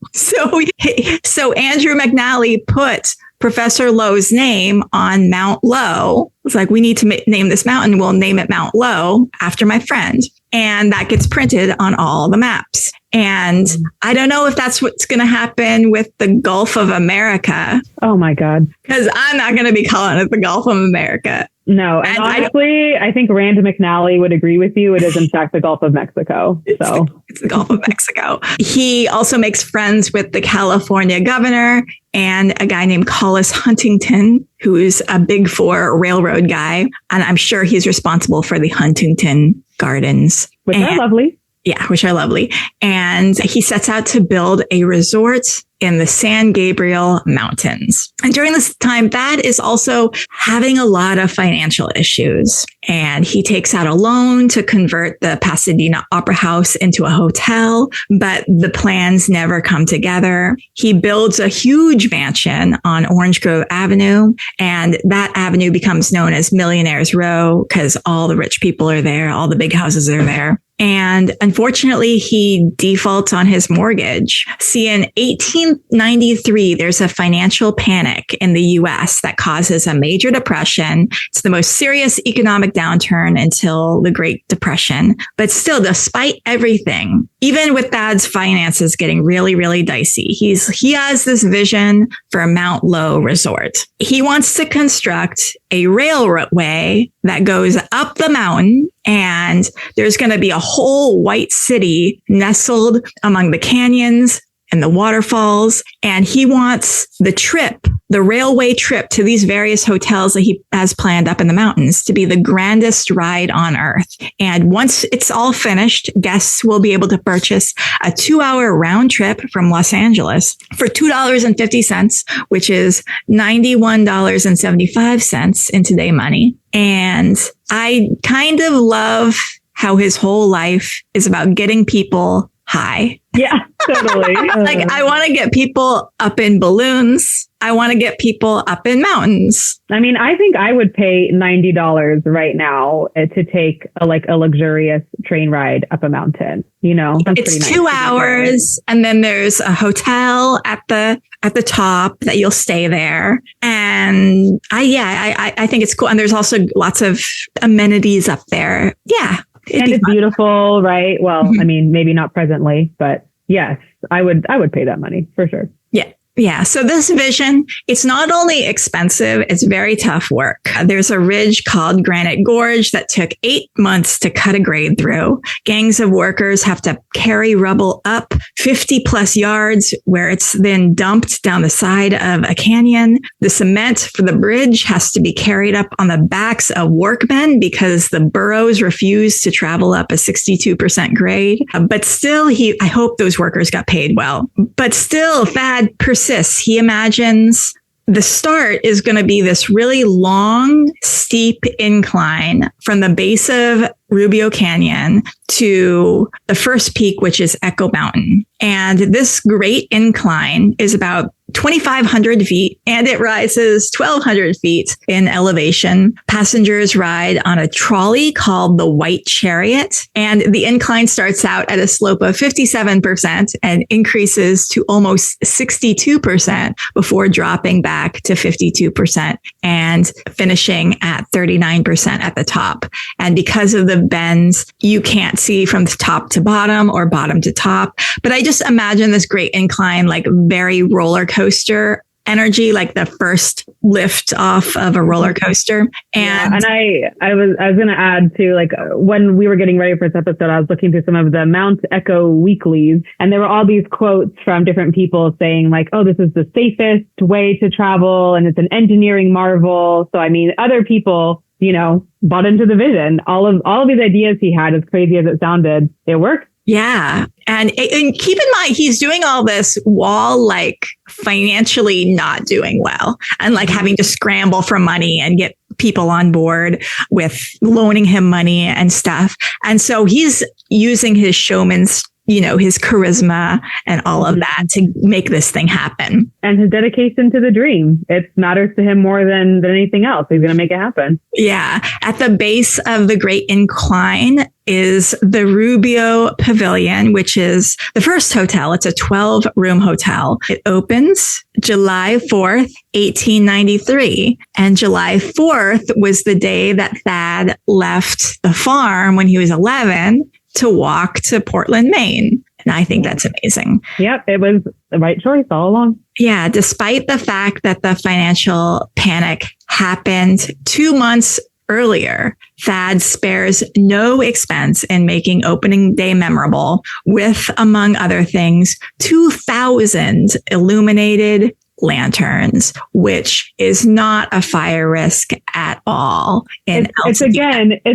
Andrew McNally put Professor Lowe's name on Mount Lowe. It's like, we need to name this mountain. We'll name it Mount Lowe after my friend. And that gets printed on all the maps. And I don't know if that's what's going to happen with the Gulf of America. Oh, my God. Because I'm not going to be calling it the Gulf of America. No. And honestly, I think Rand McNally would agree with you. It is, in fact, the Gulf of Mexico. So it's the Gulf of Mexico. He also makes friends with the California governor and a guy named Collis Huntington, who is a Big Four railroad guy. And I'm sure he's responsible for the Huntington Gardens. Which are lovely. Yeah, which are lovely. And he sets out to build a resort in the San Gabriel Mountains. And during this time, Thad is also having a lot of financial issues. And he takes out a loan to convert the Pasadena Opera House into a hotel, but the plans never come together. He builds a huge mansion on Orange Grove Avenue, and that avenue becomes known as Millionaires Row because all the rich people are there, all the big houses are there. And unfortunately, he defaults on his mortgage. See, in 1893, there's a financial panic in the U.S. that causes a major depression. It's the most serious economic downturn until the Great Depression. But still, despite everything, even with Thad's finances getting really, really dicey, he has this vision for a Mount Lowe resort. He wants to construct a railway that goes up the mountain, and there's going to be a whole white city nestled among the canyons and the waterfalls. And he wants the railway trip to these various hotels that he has planned up in the mountains to be the grandest ride on earth. And once it's all finished, guests will be able to purchase a 2-hour round trip from Los Angeles for $2.50, which is $91.75 in today money. And I kind of love how his whole life is about getting people high. Yeah, totally. Like, I want to get people up in balloons. I want to get people up in mountains. I mean, I think I would pay $90 right now to take a luxurious train ride up a mountain. You know, it's 2 hours, and then there's a hotel at the top that you'll stay there. And I think it's cool. And there's also lots of amenities up there. Yeah. And it's beautiful, right? Well, I mean, maybe not presently, but yes, I would pay that money for sure. Yeah. Yeah. So this vision, it's not only expensive, it's very tough work. There's a ridge called Granite Gorge that took 8 months to cut a grade through. Gangs of workers have to carry rubble up 50 plus yards where it's then dumped down the side of a canyon. The cement for the bridge has to be carried up on the backs of workmen because the burros refuse to travel up a 62% grade. But still, I hope those workers got paid well. But still, Thad persists. He imagines the start is going to be this really long, steep incline from the base of Rubio Canyon to the first peak, which is Echo Mountain. And this great incline is about 2,500 feet and it rises 1,200 feet in elevation. Passengers ride on a trolley called the White Chariot. And the incline starts out at a slope of 57% and increases to almost 62% before dropping back to 52% and finishing at 39% at the top. And because of the bends, you can't see from the top to bottom or bottom to top. But I just imagine this great incline, like very roller coaster energy, like the first lift off of a roller coaster. And I was going to add to, like, when we were getting ready for this episode, I was looking through some of the Mount Echo weeklies, and there were all these quotes from different people saying, like, oh, this is the safest way to travel, and it's an engineering marvel. So, I mean, other people, you know, bought into the vision. All of these ideas he had, as crazy as it sounded, it worked. Yeah. And keep in mind, he's doing all this while like financially not doing well and like having to scramble for money and get people on board with loaning him money and stuff. And so he's using his showman's, you know, his charisma and all of that to make this thing happen. And his dedication to the dream. It matters to him more than anything else. He's going to make it happen. Yeah. At the base of the Great Incline is the Rubio Pavilion, which is the first hotel. It's a 12-room hotel. It opens July 4th, 1893. And July 4th was the day that Thad left the farm when he was 11 to walk to Portland, Maine. And I think that's amazing. Yep, it was the right choice all along. Yeah, despite the fact that the financial panic happened 2 months earlier, Thad spares no expense in making opening day memorable with, among other things, 2,000 illuminated lanterns, which is not a fire risk at all. It's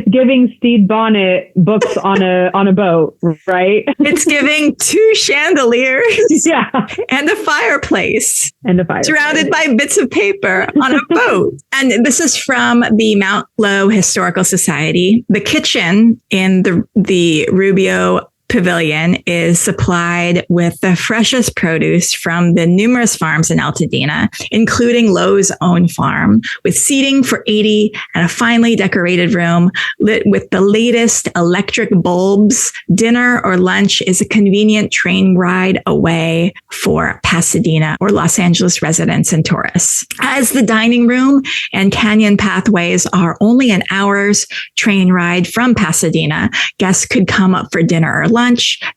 giving Stede Bonnet books on a boat, right? It's giving 2 chandeliers, yeah, and a fireplace, surrounded by bits of paper on a boat. And this is from the Mount Lowe Historical Society. The kitchen in the Rubio Pavilion is supplied with the freshest produce from the numerous farms in Altadena, including Lowe's own farm, with seating for 80 and a finely decorated room lit with the latest electric bulbs. Dinner or lunch is a convenient train ride away for Pasadena or Los Angeles residents and tourists. As the dining room and canyon pathways are only an hour's train ride from Pasadena, guests could come up for dinner or lunch.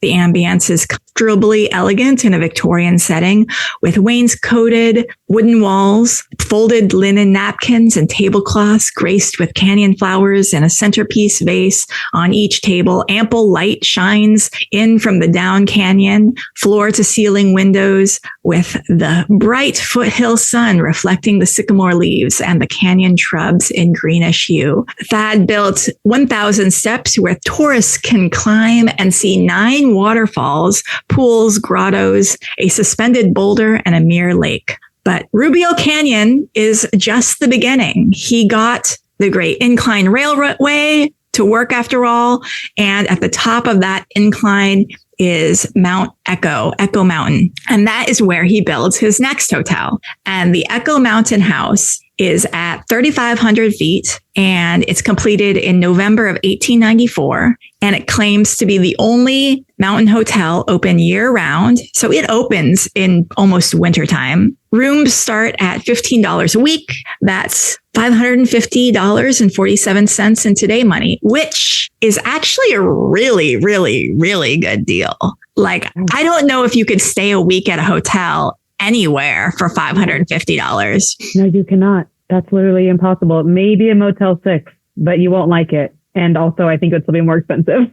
The ambience is comfortably elegant in a Victorian setting with wainscoted wooden walls, folded linen napkins and tablecloths graced with canyon flowers in a centerpiece vase on each table. Ample light shines in from the down canyon, floor to ceiling windows with the bright foothill sun reflecting the sycamore leaves and the canyon shrubs in greenish hue. Thad built 1,000 steps where tourists can climb and see 9 waterfalls, pools, grottos, a suspended boulder, and a mere lake. But Rubio Canyon is just the beginning. He got the Great Incline Railway to work after all. And at the top of that incline is Mount Echo Mountain. And that is where he builds his next hotel. And the Echo Mountain House is at 3,500 feet, and it's completed in November of 1894. And it claims to be the only mountain hotel open year round. So it opens in almost wintertime. Rooms start at $15 a week. That's $550.47 in today money, which is actually a really, really, really good deal. Like, I don't know if you could stay a week at a hotel anywhere for $550. No, you cannot. That's literally impossible. Maybe a Motel 6, but you won't like it. And also, I think it'll be more expensive.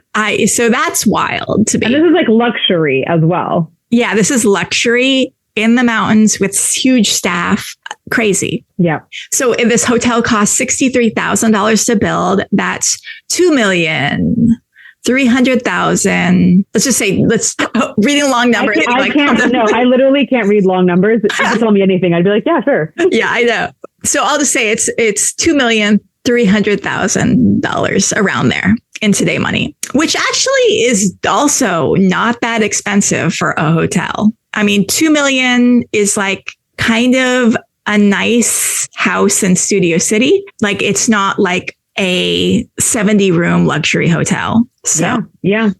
So that's wild to me. And this is like luxury as well. Yeah, this is luxury in the mountains with huge staff. Crazy. Yeah. So this hotel costs $63,000 to build. That's $2,300,000. Let's just say, reading a long number. I literally can't read long numbers. If you tell me anything, I'd be like, yeah, sure. Yeah, I know. So I'll just say it's $2,300,000 around there in today money, which actually is also not that expensive for a hotel. I mean, $2 million is like kind of a nice house in Studio City. Like, it's not like a 70-room luxury hotel. So yeah.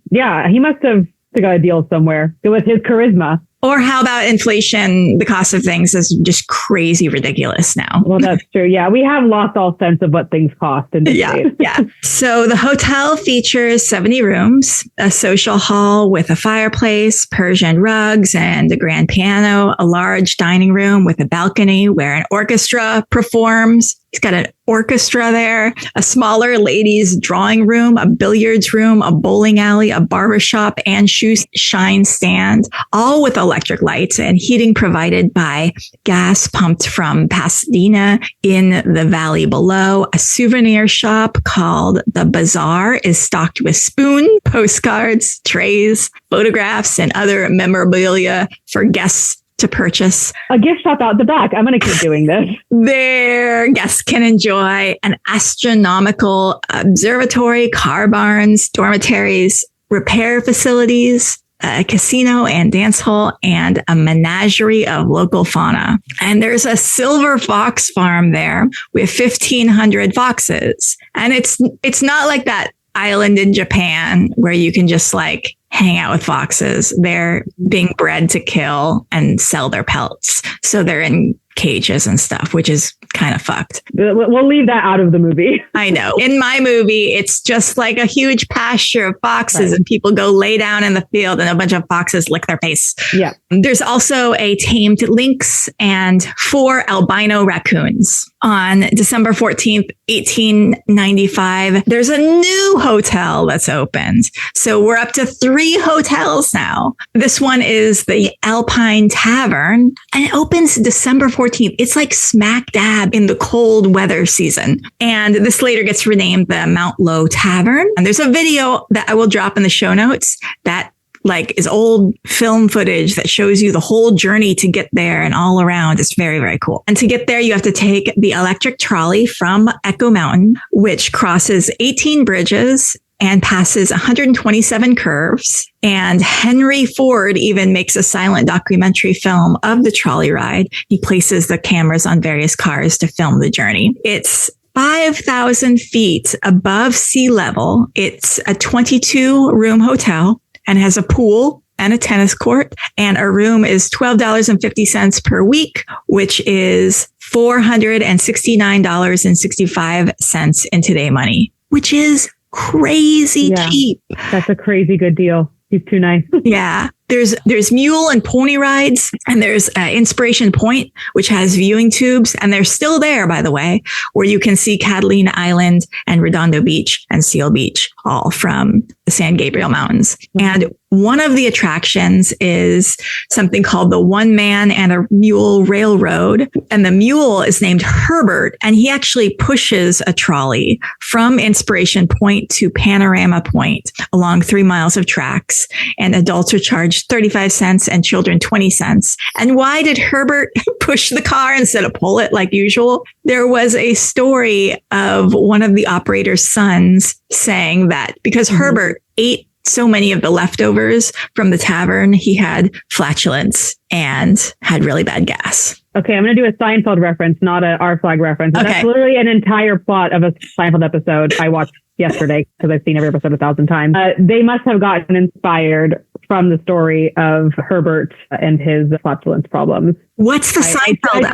He must have got a deal somewhere. It was his charisma. Or how about inflation? The cost of things is just crazy ridiculous now. Well, that's true. Yeah, we have lost all sense of what things cost in this days. Yeah. So the hotel features 70 rooms, a social hall with a fireplace, Persian rugs, and a grand piano, a large dining room with a balcony where an orchestra performs. He's got an orchestra there, a smaller ladies' drawing room, a billiards room, a bowling alley, a barbershop, and shoe shine stand, all with electric lights and heating provided by gas pumped from Pasadena in the valley below. A souvenir shop called The Bazaar is stocked with spoon, postcards, trays, photographs, and other memorabilia for guests to purchase. A gift shop out the back. I'm going to keep doing this. Their guests can enjoy an astronomical observatory, car barns, dormitories, repair facilities, a casino and dance hall, and a menagerie of local fauna. And there's a silver fox farm there with 1,500 foxes. And it's not like that island in Japan where you can just like hang out with foxes. They're being bred to kill and sell their pelts. So they're in cages and stuff, which is kind of fucked. We'll leave that out of the movie. I know. In my movie, it's just like a huge pasture of foxes, right, and people go lay down in the field and a bunch of foxes lick their face. Yeah. There's also a tamed lynx and 4 albino raccoons. On December 14th, 1895, there's a new hotel that's opened. So we're up to 3 hotels now. This one is the Alpine Tavern, and it opens December 14th. It's like smack dab in the cold weather season. And this later gets renamed the Mount Lowe Tavern. And there's a video that I will drop in the show notes that like is old film footage that shows you the whole journey to get there and all around. It's very, very cool. And to get there, you have to take the electric trolley from Echo Mountain, which crosses 18 bridges and passes 127 curves. And Henry Ford even makes a silent documentary film of the trolley ride. He places the cameras on various cars to film the journey. It's 5,000 feet above sea level. It's a 22-room hotel and has a pool and a tennis court. And a room is $12.50 per week, which is $469.65 in today money, which is crazy cheap. That's a crazy good deal. He's too nice. Yeah. There's mule and pony rides, and there's Inspiration Point, which has viewing tubes, and they're still there, by the way, where you can see Catalina Island and Redondo Beach and Seal Beach, all from the San Gabriel Mountains. And one of the attractions is something called the One Man and a Mule Railroad. And the mule is named Herbert, and he actually pushes a trolley from Inspiration Point to Panorama Point along 3 miles of tracks. And adults are charged 35 cents and children 20 cents. And why did Herbert push the car instead of pull it like usual? There was a story of one of the operator's sons saying that because Herbert ate so many of the leftovers from the tavern, he had flatulence and had really bad gas. Okay, I'm going to do a Seinfeld reference, not a R Flag reference. Okay. That's literally an entire plot of a Seinfeld episode I watched yesterday because I've seen every episode 1,000 times. They must have gotten inspired from the story of Herbert and his flatulence problems. What's the Seinfeld?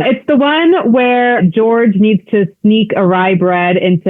It's the one where George needs to sneak a rye bread into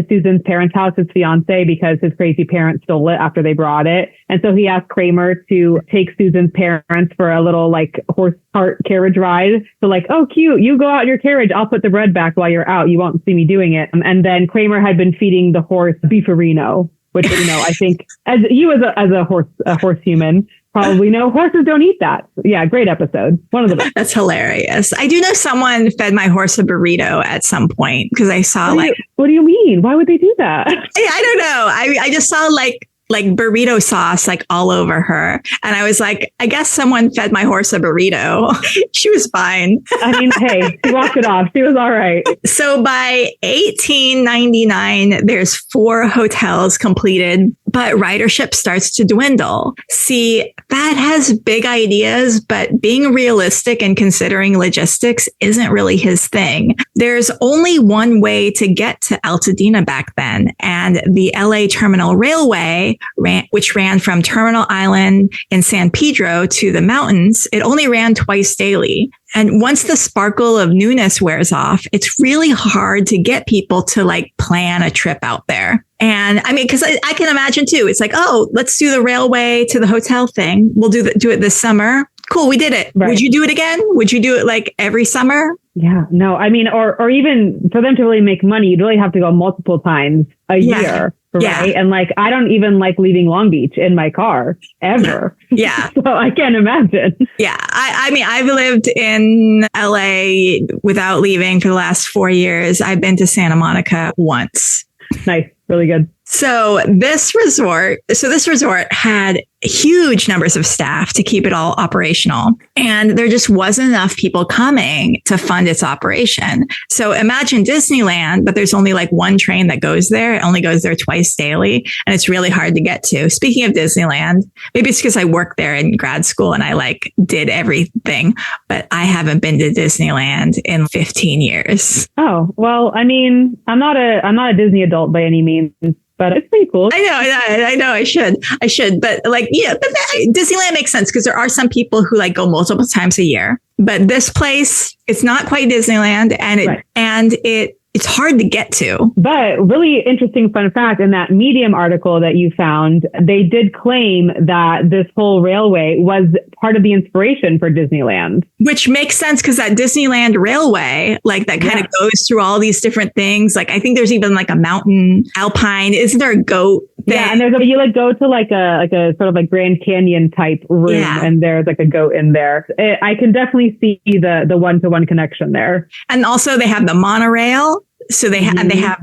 Susan's parents' house, his fiance, because his crazy parents stole it after they brought it. And so he asked Kramer to take Susan's parents for a little like horse cart carriage ride. So like, oh, cute. You go out in your carriage. I'll put the bread back while you're out. You won't see me doing it. And then Kramer had been feeding the horse beefarino, which, I think as you as a horse human, probably know horses don't eat that. Yeah, great episode. One of the best. That's hilarious. I do know someone fed my horse a burrito at some point because I saw what do you mean? Why would they do that? I don't know. I just saw like burrito sauce like all over her. And I was like, I guess someone fed my horse a burrito. She was fine. I mean, hey, she walked it off. She was all right. So by 1899, there's 4 hotels completed, but ridership starts to dwindle. See, Thad has big ideas, but being realistic and considering logistics isn't really his thing. There's only one way to get to Altadena back then, and the LA Terminal Railway, which ran from Terminal Island in San Pedro to the mountains, it only ran twice daily. And once the sparkle of newness wears off, it's really hard to get people to like plan a trip out there. And I mean, because I can imagine too, it's like, oh, let's do the railway to the hotel thing. We'll do it this summer. Cool, we did it. Right. Would you do it again? Would you do it like every summer? Yeah, no, I mean, or even for them to really make money, you'd really have to go multiple times a year. Right. Yeah. And like, I don't even like leaving Long Beach in my car ever. Yeah. So I can't imagine. Yeah. I mean, I've lived in LA without leaving for the last 4 years. I've been to Santa Monica once. Nice. Really good. So this resort had huge numbers of staff to keep it all operational. And there just wasn't enough people coming to fund its operation. So imagine Disneyland, but there's only like one train that goes there. It only goes there twice daily. And it's really hard to get to. Speaking of Disneyland, maybe it's because I worked there in grad school and I like did everything, but I haven't been to Disneyland in 15 years. Oh, well, I mean, I'm not a Disney adult by any means. But it's pretty cool. I know. I should. But like, yeah, but Disneyland makes sense because there are some people who like go multiple times a year. But this place, it's not quite Disneyland, and it's hard to get to. But really interesting fun fact, in that Medium article that you found, they did claim that this whole railway was part of the inspiration for Disneyland. Which makes sense because that Disneyland railway, like that kind of goes through all these different things. Like I think there's even like a mountain alpine. Isn't there a goat thing? Yeah, and you like go to like a sort of like Grand Canyon type room, and there's like a goat in there. I can definitely see the one-to-one connection there. And also they have the monorail. So they have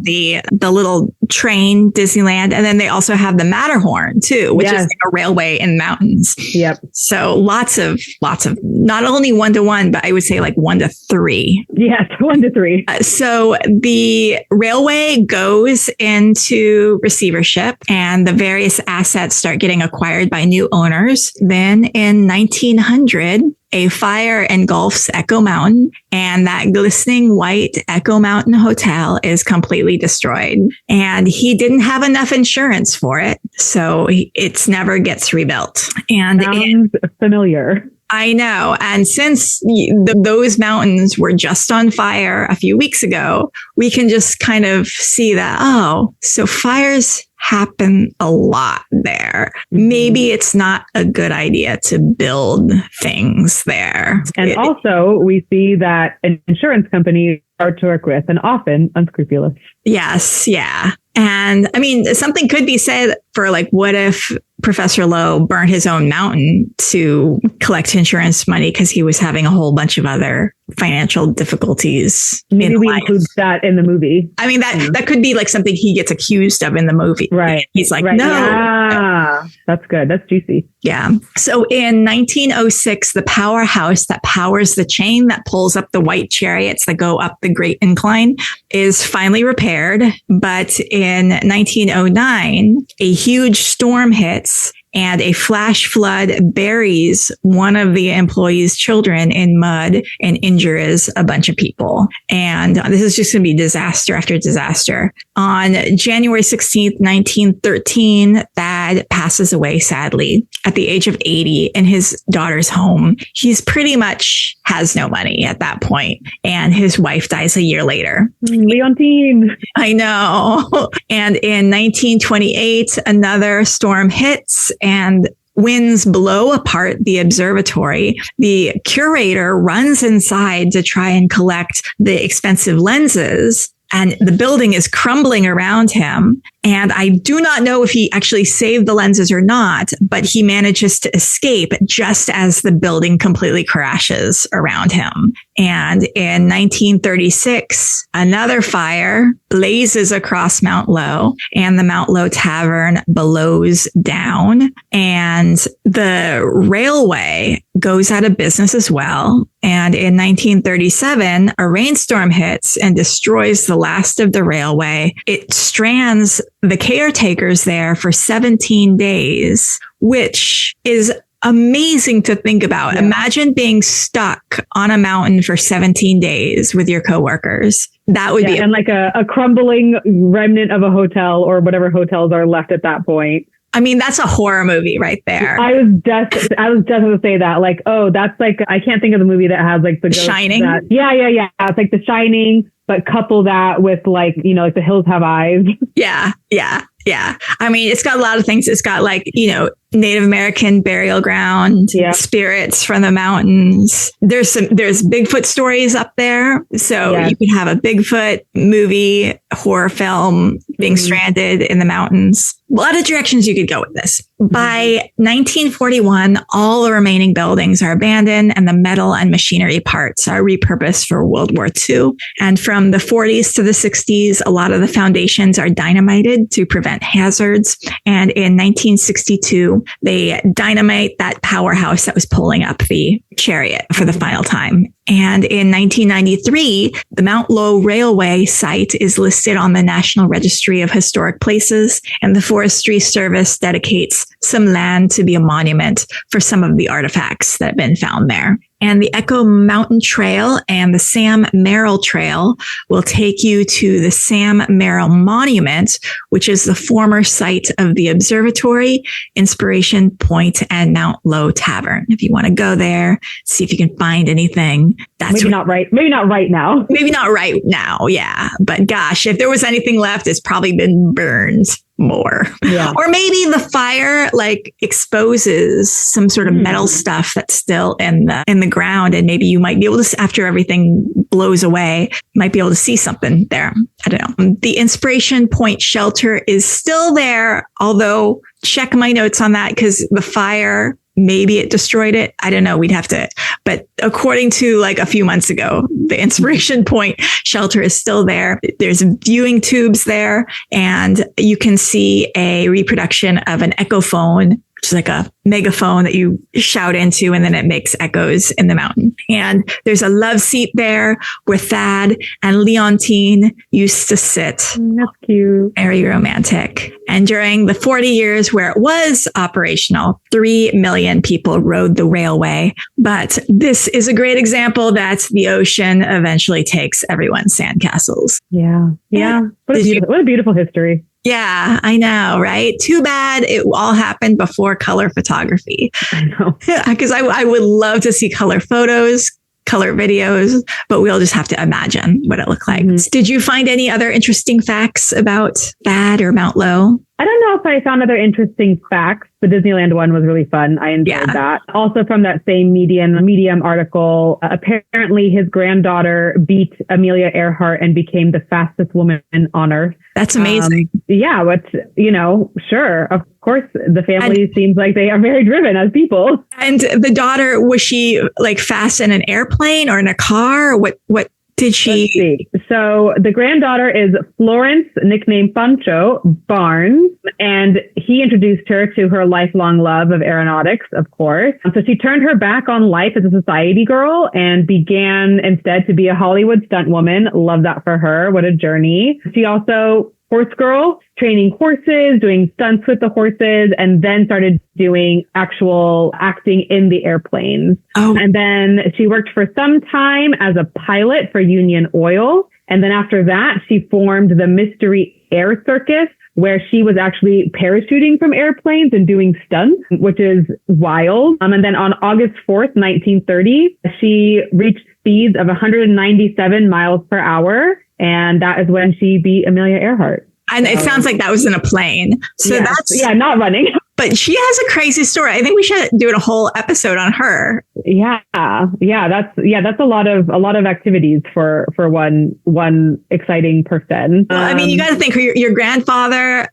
the little train Disneyland, and then they also have the Matterhorn too, which is like a railway in mountains. Yep. So lots of not only 1-to-1, but I would say like 1-to-3. Yes, 1-to-3. So the railway goes into receivership, and the various assets start getting acquired by new owners. Then in 1900. A fire engulfs Echo Mountain, and that glistening white Echo Mountain Hotel is completely destroyed. And he didn't have enough insurance for it, so it never gets rebuilt. And sounds familiar. I know. And since those mountains were just on fire a few weeks ago, we can just kind of see that, so fires happen a lot there. Maybe it's not a good idea to build things there. And also we see that insurance companies are to work with and often unscrupulous. Yes. Yeah. And I mean, something could be said for like, what if Professor Lowe burnt his own mountain to collect insurance money because he was having a whole bunch of other financial difficulties? Maybe we include that in the movie. I mean, that could be like something he gets accused of in the movie. Right. He's like, no. Yeah. That's good. That's juicy. Yeah. So in 1906, the powerhouse that powers the chain that pulls up the white chariots that go up the Great Incline is finally repaired. But in 1909, a huge storm hits and a flash flood buries one of the employees' children in mud and injures a bunch of people. And this is just going to be disaster after disaster. On January 16th, 1913, Thad passes away sadly at the age of 80 in his daughter's home. He's pretty much has no money at that point, and his wife dies a year later. Leontine. I know. And in 1928, another storm hits and winds blow apart the observatory. The curator runs inside to try and collect the expensive lenses, and the building is crumbling around him. And I do not know if he actually saved the lenses or not, but he manages to escape just as the building completely crashes around him. And in 1936, another fire blazes across Mount Lowe, and the Mount Lowe Tavern blows down, and the railway goes out of business as well. And in 1937, a rainstorm hits and destroys the last of the railway. It strands the caretakers there for 17 days, which is amazing to think about. Yeah. Imagine being stuck on a mountain for 17 days with your coworkers. That would be... And like a crumbling remnant of a hotel or whatever hotels are left at that point. I mean, that's a horror movie right there. I was just going to say that. Like, oh, that's like, I can't think of the movie that has like the Shining. Yeah. It's like The Shining, but couple that with like, like The Hills Have Eyes. Yeah. I mean, it's got a lot of things. It's got like, Native American burial ground, spirits from the mountains. There's Bigfoot stories up there. So you could have a Bigfoot movie, horror film, being stranded in the mountains. A lot of directions you could go with this. By 1941, all the remaining buildings are abandoned and the metal and machinery parts are repurposed for World War II. And from the 40s to the 60s, a lot of the foundations are dynamited to prevent hazards. And in 1962, they dynamite that powerhouse that was pulling up the chariot for the final time. And in 1993, the Mount Lowe Railway site is listed on the National Registry of Historic Places, and the Forestry Service dedicates some land to be a monument for some of the artifacts that have been found there. And the Echo Mountain Trail and the Sam Merrill Trail will take you to the Sam Merrill Monument, which is the former site of the observatory, Inspiration Point, and Mount Lowe Tavern. If you want to go there, see if you can find anything. Maybe not right now. Maybe not right now. Yeah. But gosh, if there was anything left, it's probably been burned more. Yeah. Or maybe the fire like exposes some sort of metal stuff that's still in the ground, and maybe you might be able to, after everything blows away, might be able to see something there. I don't know. The Inspiration Point shelter is still there, although check my notes on that because the fire, maybe it destroyed it. I don't know. We'd have to. But according to like a few months ago, the Inspiration Point shelter is still there. There's viewing tubes there, and you can see a reproduction of an echophone, which is like a megaphone that you shout into, and then it makes echoes in the mountain. And there's a love seat there where Thad and Leontine used to sit. That's cute. Very romantic. And during the 40 years where it was operational, 3 million people rode the railway. But this is a great example that the ocean eventually takes everyone's sandcastles. Yeah. What a beautiful history. Yeah, I know, right? Too bad it all happened before color photography. I know. Because I would love to see color photos, color videos, but we'll just have to imagine what it looked like. Mm-hmm. Did you find any other interesting facts about Thad or Mount Lowe? I don't know if I found other interesting facts. The Disneyland one was really fun. I enjoyed that. Also from that same Medium article, apparently his granddaughter beat Amelia Earhart and became the fastest woman on Earth. That's amazing. But, sure. Of course, the family seems like they are very driven as people. And the daughter, was she like fast in an airplane or in a car? What did she? Let's see. So the granddaughter is Florence, nicknamed Pancho, Barnes, and he introduced her to her lifelong love of aeronautics, of course. So she turned her back on life as a society girl and began instead to be a Hollywood stunt woman. Love that for her. What a journey. She also horse girl, training horses, doing stunts with the horses, and then started doing actual acting in the airplanes. Oh. And then she worked for some time as a pilot for Union Oil. And then after that, she formed the Mystery Air Circus, where she was actually parachuting from airplanes and doing stunts, which is wild. And then on August 4th, 1930, she reached speeds of 197 miles per hour. And that is when she beat Amelia Earhart. And it sounds like that was in a plane. So not running. But she has a crazy story. I think we should do a whole episode on her. Yeah. That's a lot of activities for one exciting person. Well, I mean, you got to think your grandfather,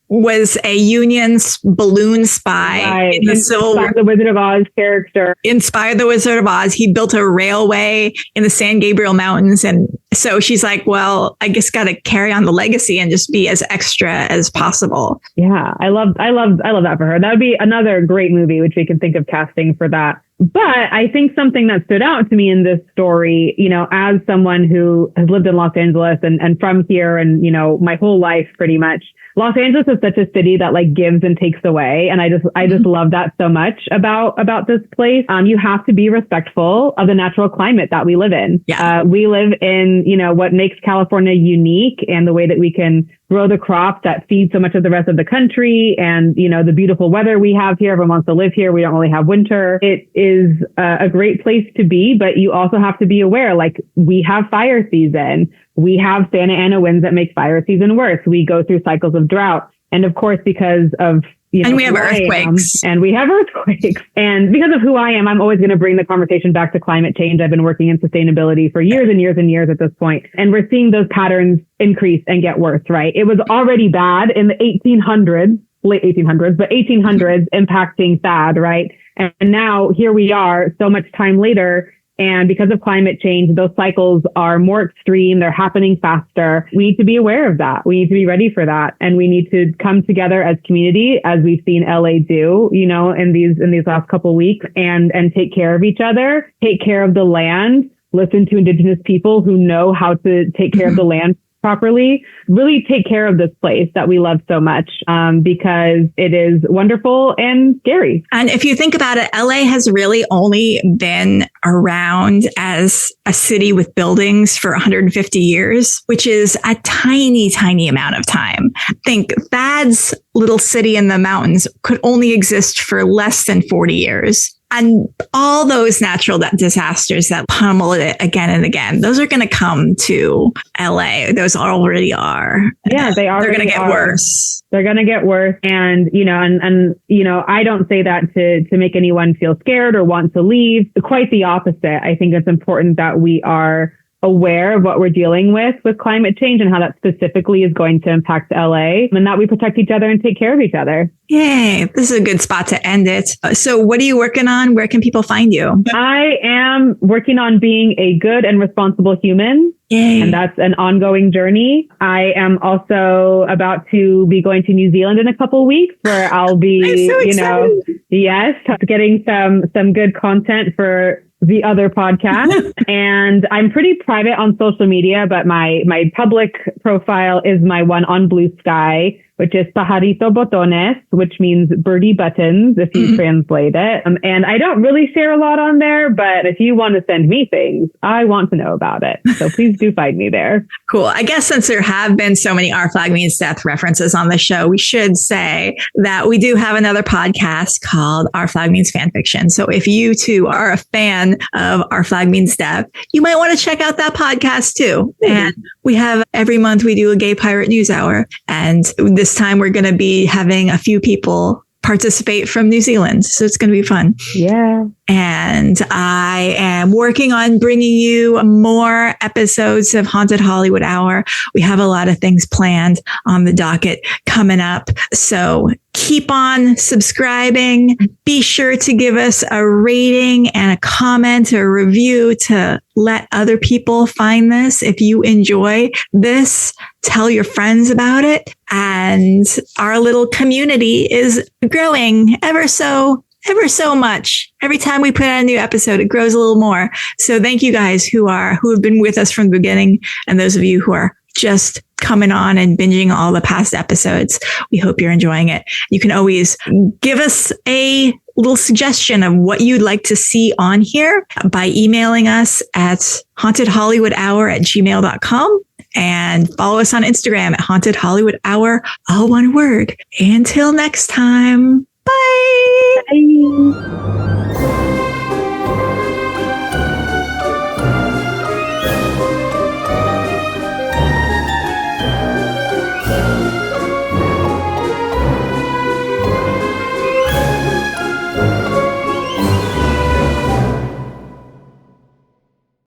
was a Union balloon spy in the Civil War. The Wizard of Oz character. Inspired the Wizard of Oz. He built a railway in the San Gabriel Mountains. And so she's like, well, I guess got to carry on the legacy and just be as extra as possible. Yeah, I love that for her. That would be another great movie, which we can think of casting for that. But I think something that stood out to me in this story, as someone who has lived in Los Angeles and from here and, my whole life pretty much, Los Angeles is such a city that gives and takes away. And I just love that so much about this place. You have to be respectful of the natural climate that we live in. Yeah. We live in, what makes California unique and the way that we can grow the crops that feed so much of the rest of the country. And, the beautiful weather we have here. Everyone wants to live here. We don't really have winter. It is a great place to be, but you also have to be aware, we have fire season. We have Santa Ana winds that make fire season worse. We go through cycles of drought. And of course, because of, and we have earthquakes. And because of who I am, I'm always going to bring the conversation back to climate change. I've been working in sustainability for years and years and years at this point. And we're seeing those patterns increase and get worse, right? It was already bad in the 1800s, late 1800s, but 1800s impacting THAAD, right? And now here we are so much time later. And because of climate change, those cycles are more extreme. They're happening faster. We need to be aware of that. We need to be ready for that. And we need to come together as community, as we've seen LA do, in these last couple of weeks, and take care of each other, take care of the land, listen to Indigenous people who know how to take care of the land properly, really take care of this place that we love so much, because it is wonderful and scary. And if you think about it, LA has really only been around as a city with buildings for 150 years, which is a tiny, tiny amount of time. Think THAAD's little city in the mountains could only exist for less than 40 years. And all those natural disasters that pummel it again and again, those are going to come to LA. Those already are. Yeah, they are. They're going to get worse. They're going to get worse. And, I don't say that to make anyone feel scared or want to leave. Quite the opposite. I think it's important that we are aware of what we're dealing with climate change and how that specifically is going to impact LA, and that we protect each other and take care of each other. Yay. This is a good spot to end it. So what are you working on? Where can people find you? I am working on being a good and responsible human. Yay. And that's an ongoing journey. I am also about to be going to New Zealand in a couple of weeks, where I'll be, getting some good content for the other podcast. And I'm pretty private on social media, but my public profile is my one on Blue Sky, which is Pajarito Botones, which means birdie buttons, if you translate it. And I don't really share a lot on there, but if you want to send me things, I want to know about it. So please do find me there. Cool. I guess since there have been so many Our Flag Means Death references on the show, we should say that we do have another podcast called Our Flag Means Fanfiction. So if you too are a fan of Our Flag Means Death, you might want to check out that podcast too. And we have every month we do a Gay Pirate News Hour. And this time we're going to be having a few people participate from New Zealand. So it's going to be fun. Yeah. And I am working on bringing you more episodes of Haunted Hollywood Hour. We have a lot of things planned on the docket coming up. So keep on subscribing. Be sure to give us a rating and a comment or review to let other people find this. If you enjoy this, tell your friends about it. And our little community is growing ever so much. Every time we put out a new episode, it grows a little more. So thank you guys who have been with us from the beginning, and those of you who are just coming on and binging all the past episodes. We hope you're enjoying it. You can always give us a little suggestion of what you'd like to see on here by emailing us at hauntedhollywoodhour@gmail.com and follow us on Instagram at Haunted Hollywood Hour, all one word. Until next time, bye.